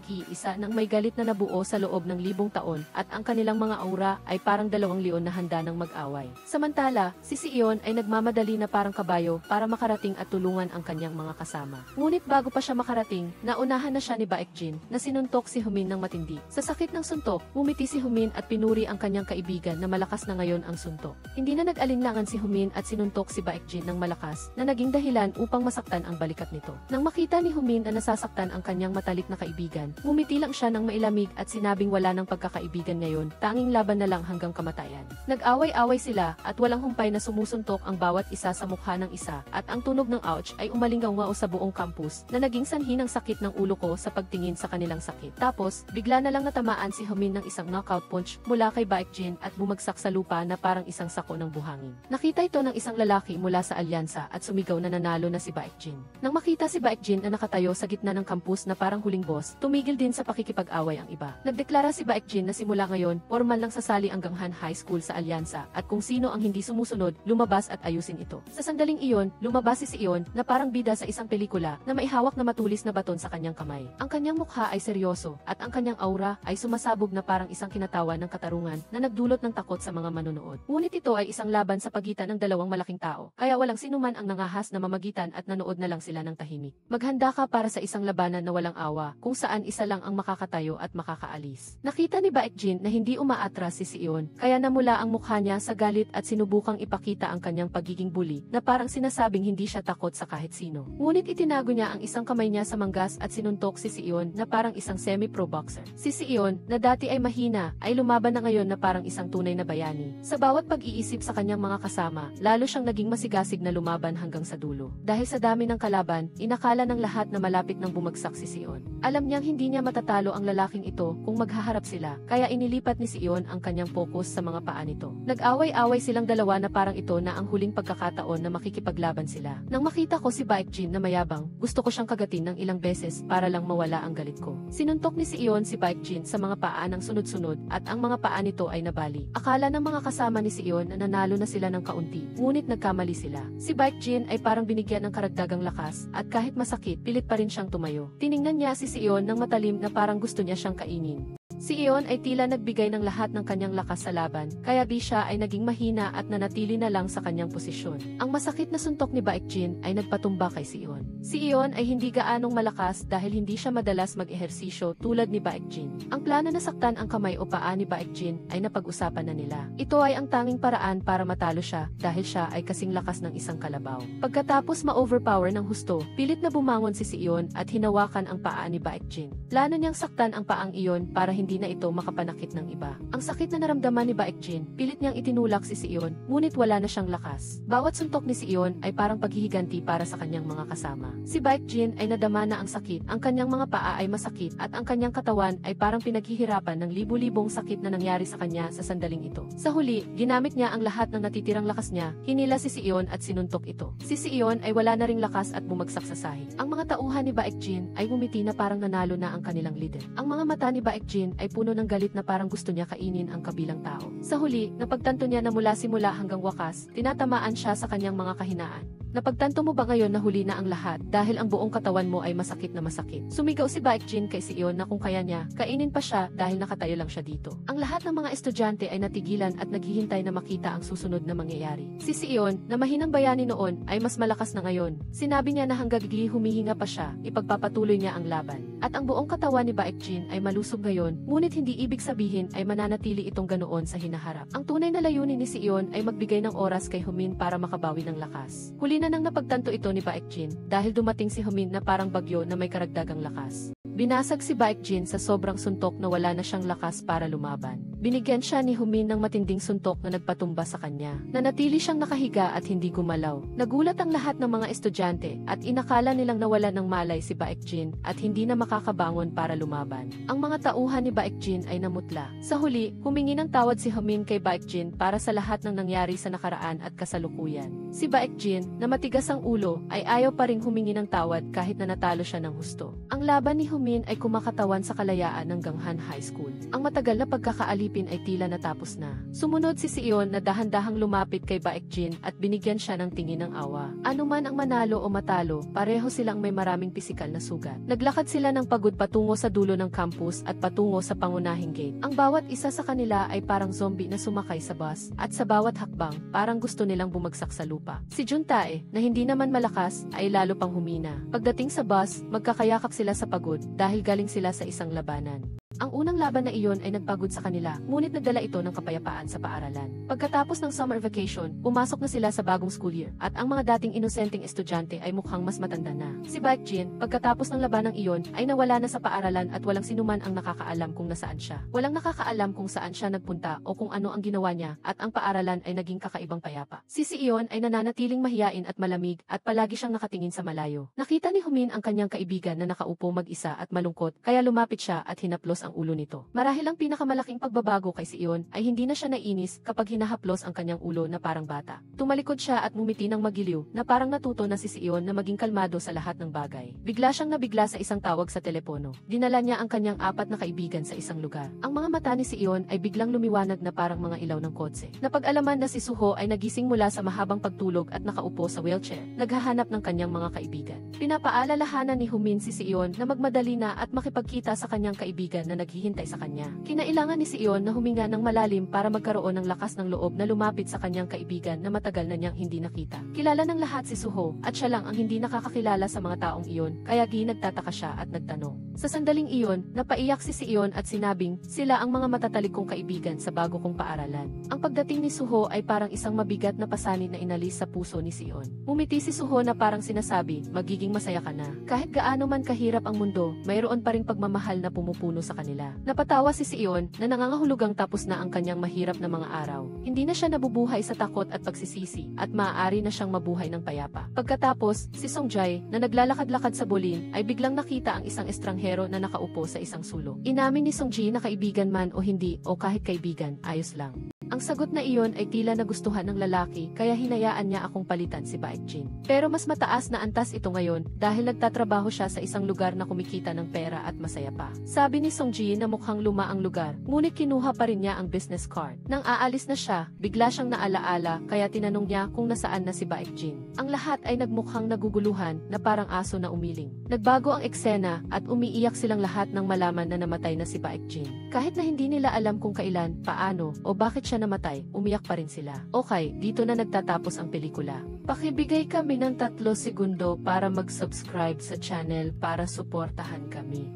nang may galit na nabuo sa loob ng 1,000 taon, at ang kanilang mga aura ay parang 2 leon na handa ng mag-away. Samantala, si Sion ay nagmamadali na parang kabayo para makarating at tulungan ang kanyang mga kasama. Ngunit bago pa siya makarating, naunahan na siya ni Baekjin na sinuntok si Humin ng matindi. Sa sakit ng suntok, ngumiti si Humin at pinuri ang kanyang kaibigan na malakas na ngayon ang suntok. Hindi na nag-alinlangan si Humin at sinuntok si Baekjin ng malakas na naging dahilan upang masaktan ang balikat nito. Nang makita ni Humin na nasasaktan ang kanyang matalik na kaibigan, ngumiti lang siya ng mailamig at sinabing wala ng pagkakaibigan ngayon, tanging laban na lang hanggang kamatayan. Nag-away-away sila at walang humpay na sumusuntok ang bawat isa sa mukha ng isa, at ang tunog ng ouch ay umalinggaw sa buong campus na naging sanhi ng sakit ng ulo ko sa pagtingin sa kanilang sakit. Tapos, bigla na lang natamaan si Humin ng isang knockout punch mula kay Baekjin at bumagsak sa lupa na parang isang sako ng buhangin. Nakita ito ng isang lalaki mula sa alyansa at sumigaw na nanalo na si Baekjin. Nang makita si Baekjin na nakatayo sa gitna ng campus na parang huling boss, tumigil din sa pakikipag-away ang iba. Nagdeklara si Baekjin na simula ngayon, formal lang sasali ang Ganghan High School sa alyansa, at kung sino ang hindi sumusunod, lumabas at ayusin ito. Sa sandaling iyon, lumabas si Sion na parang bida sa isang pelikula na may hawak na matulis na baton sa kanyang kamay. Ang kanyang mukha ay seryoso, at ang kanyang aura ay sumasabog na parang isang kinatawan ng katarungan na nagdulot ng takot sa mga manunood. Ngunit ito ay isang laban sa pagitan ng dalawang malaking tao, kaya walang sinuman ang nangahas na mamagitan at nanood na lang sila ng tahimik. Maghanda ka para sa isang labanan na walang awa, kung saan isa lang ang makakatayo at makakaalis. Nakita ni Baekjin na hindi umaatras si Sion, kaya namula ang mukha niya sa galit at sinubukang ipakita ang kanyang pagiging bully, na parang sinasabing hindi siya takot sa kahit sino. Ngunit itinago niya ang isang kamay niya sa manggas at sinuntok si Sion na parang isang semi-pro boxer. Si Sion, na dati ay mahina, ay lumaban na ngayon na parang isang tunay na bayani. Sa bawat pag-iisip sa kanyang mga kasama, lalo siyang naging masigasig na lumaban hanggang sa dulo. Dahil sa dami ng kalaban, inakala ng lahat na malapit nang bumagsak si Sion. Alam niyang hindi niya matatalo ang lalaking ito kung maghaharap sila, kaya inilipat ni Sion ang kanyang focus sa mga paa nito. Nag-away-away silang dalawa na parang ito na ang huling pagkakataon na makikipaglaban sila. Nang makita ko si Baekjin na mayabang, gusto ko siyang kagatin ng ilang beses para lang mawala ang galit ko. Sinuntok ni Sion si Baekjin sa mga paa ng sunod-sunod, at ang mga paa nito ay nabali. Akala ng mga kasama ni Sion na nanalo na sila ng kaunti, ngunit nagkamali sila. Si Baekjin ay parang binigyan ng karagdagang lakas, at kahit masakit, pilit pa rin siyang tumayo. Tiningnan niya si Sion ng matalim na parang gusto niya siyang kainin. Si Eon ay tila nagbigay ng lahat ng kanyang lakas sa laban, kaya siya ay naging mahina at nanatili na lang sa kanyang posisyon. Ang masakit na suntok ni Baekjin ay nagpatumba kay si Eon. Si Eon ay hindi gaanong malakas dahil hindi siya madalas mag-ehersisyo tulad ni Baekjin. Ang plano na saktan ang kamay o paa ni Baekjin ay napag-usapan na nila. Ito ay ang tanging paraan para matalo siya dahil siya ay kasing lakas ng isang kalabaw. Pagkatapos ma-overpower ng husto, pilit na bumangon si Eon at hinawakan ang paa ni Baekjin. Plano niyang saktan ang paang iyon para hindi na ito makapanakit ng iba. Ang sakit na naramdaman ni Baekjin, pilit niyang itinulak si Eon, ngunit wala na siyang lakas. Bawat suntok ni Eon ay parang paghihiganti para sa kanyang mga kasama. Si Baekjin ay nadama na ang sakit, ang kanyang mga paa ay masakit at ang kanyang katawan ay parang pinaghihirapan ng libu-libong sakit na nangyari sa kanya sa sandaling ito. Sa huli, ginamit niya ang lahat ng natitirang lakas niya, hinila si Eon at sinuntok ito. Si Eon ay wala na ring lakas at bumagsak sa sahig. Ang mga tauhan ni Baekjin ay ngumiti na parang nanalo na ang kanilang leader. Ang mga mata ni Baekjin ay puno ng galit na parang gusto niya kainin ang kabilang tao. Sa huli, napagtanto niya na mula simula hanggang wakas, tinatamaan siya sa kanyang mga kahinaan. Napagtanto mo ba ngayon na huli na ang lahat dahil ang buong katawan mo ay masakit na masakit? Sumigaw si Baekjin kay Eon na kung kaya niya, kainin pa siya dahil nakatayo lang siya dito. Ang lahat ng mga estudyante ay natigilan at naghihintay na makita ang susunod na mangyayari. Si Eon, na mahinang bayani noon, ay mas malakas na ngayon. Sinabi niya na hanggang humihinga pa siya, ipagpapatuloy niya ang laban. At ang buong katawan ni Baekjin ay malusog ngayon, ngunit hindi ibig sabihin ay mananatili itong ganoon sa hinaharap. Ang tunay na layunin ni Eon ay magbigay ng oras kay Humin para makabawi ng lakas. Huli na nang napagtanto ito ni Baekjin dahil dumating si Humin na parang bagyo na may karagdagang lakas. Binasag si Baekjin sa sobrang suntok na wala na siyang lakas para lumaban. Binigyan siya ni Humin ng matinding suntok na nagpatumba sa kanya. Nanatili siyang nakahiga at hindi gumalaw. Nagulat ang lahat ng mga estudyante at inakala nilang nawala ng malay si Baekjin at hindi na makakabangon para lumaban. Ang mga tauhan ni Baekjin ay namutla. Sa huli, humingi ng tawad si Humin kay Baekjin para sa lahat ng nangyari sa nakaraan at kasalukuyan. Si Baekjin, na matigas ang ulo, ay ayaw pa ring humingi ng tawad kahit na natalo siya ng husto. Ang laban ni Humin ay kumakatawan sa kalayaan ng Ganghan High School. Ang matagal na pagkakaalipin ay tila natapos na. Sumunod si Eon na dahan-dahang lumapit kay Baekjin at binigyan siya ng tingin ng awa. Ano man ang manalo o matalo, pareho silang may maraming pisikal na sugat. Naglakad sila ng pagod patungo sa dulo ng campus at patungo sa pangunahing gate. Ang bawat isa sa kanila ay parang zombie na sumakay sa bus at sa bawat hakbang, parang gusto nilang bumagsak sa lupa. Si Juntae, na hindi naman malakas, ay lalo pang humina. Pagdating sa bus, magkakayakap sila sa pagod dahil galing sila sa isang labanan. Ang unang laban na iyon ay nagpagod sa kanila, ngunit nagdala ito ng kapayapaan sa paaralan. Pagkatapos ng summer vacation, pumasok na sila sa bagong school year, at ang mga dating inosenteng estudyante ay mukhang mas matanda na. Si Baekjin, pagkatapos ng labanang iyon, ay nawala na sa paaralan at walang sinuman ang nakakaalam kung nasaan siya. Walang nakakaalam kung saan siya nagpunta o kung ano ang ginawa niya, at ang paaralan ay naging kakaibang payapa. Si Eon ay nananatiling mahiyain at malamig, at palagi siyang nakatingin sa malayo. Nakita ni Humin ang kanyang kaibigan na nakaupo mag-isa at malungkot, kaya lumapit siya at hinaplos ang ulo nito. Marahil ang pinakamalaking pagbabago kay Eon ay hindi na siya nainis kapag hinahaplos ang kanyang ulo na parang bata. Tumalikod siya at ngumiti ng magiliw na parang natuto na si Eon na maging kalmado sa lahat ng bagay. Bigla siyang nabigla sa isang tawag sa telepono. Dinala niya ang kanyang 4 na kaibigan sa isang lugar. Ang mga mata ni Eon ay biglang lumiwanag na parang mga ilaw ng kotse. Napag-alaman na si Suho ay nagising mula sa mahabang pagtulog at nakaupo sa wheelchair, naghahanap ng kanyang mga kaibigan. Pinapaalalahanan ni Humin si Eon na magmadali na at makipagkita sa kanyang kaibigan na naghihintay sa kanya. Kinailangan ni Eon na huminga ng malalim para magkaroon ng lakas ng loob na lumapit sa kanyang kaibigan na matagal na niyang hindi nakita. Kilala ng lahat si Suho at siya lang ang hindi nakakakilala sa mga taong iyon, kaya nagtataka siya at nagtanong. Sa sandaling iyon, napaiyak si Eon at sinabing sila ang mga matatalik kong kaibigan sa bago kong paaralan. Ang pagdating ni Suho ay parang isang mabigat na pasanin na inalis sa puso ni Eon. Ngumiti si Suho na parang sinasabi, magiging masaya ka na. Kahit gaano man kahirap ang mundo, mayroon pa ring pagmamahal na pumupuno sa kanila. Napatawa si Eon na nangangahulugang tapos na ang kanyang mahirap na mga araw. Hindi na siya nabubuhay sa takot at pagsisisi at maaari na siyang mabuhay ng payapa. Pagkatapos, si Songjay na naglalakad-lakad sa Bolin ay biglang nakita ang isang estranghero na nakaupo sa isang sulok. Inamin ni Songji na kaibigan man o hindi o kahit kaibigan, ayos lang. Ang sagot na iyon ay tila nagustuhan ng lalaki kaya hinayaan niya akong palitan si Baekjin. Pero mas mataas na antas ito ngayon dahil nagtatrabaho siya sa isang lugar na kumikita ng pera at masaya pa. Sabi ni Songji na mukhang luma ang lugar, ngunit kinuha pa rin niya ang business card. Nang aalis na siya, bigla siyang naalaala kaya tinanong niya kung nasaan na si Baekjin. Ang lahat ay nagmukhang naguguluhan na parang aso na umiling. Nagbago ang eksena at umiiyak silang lahat nang malaman na namatay na si Baekjin. Kahit na hindi nila alam kung kailan, paano, o bakit siya namatay, umiyak pa rin sila. Okay, dito na nagtatapos ang pelikula. Pakibigay kami ng 3 segundo para mag-subscribe sa channel para suportahan kami.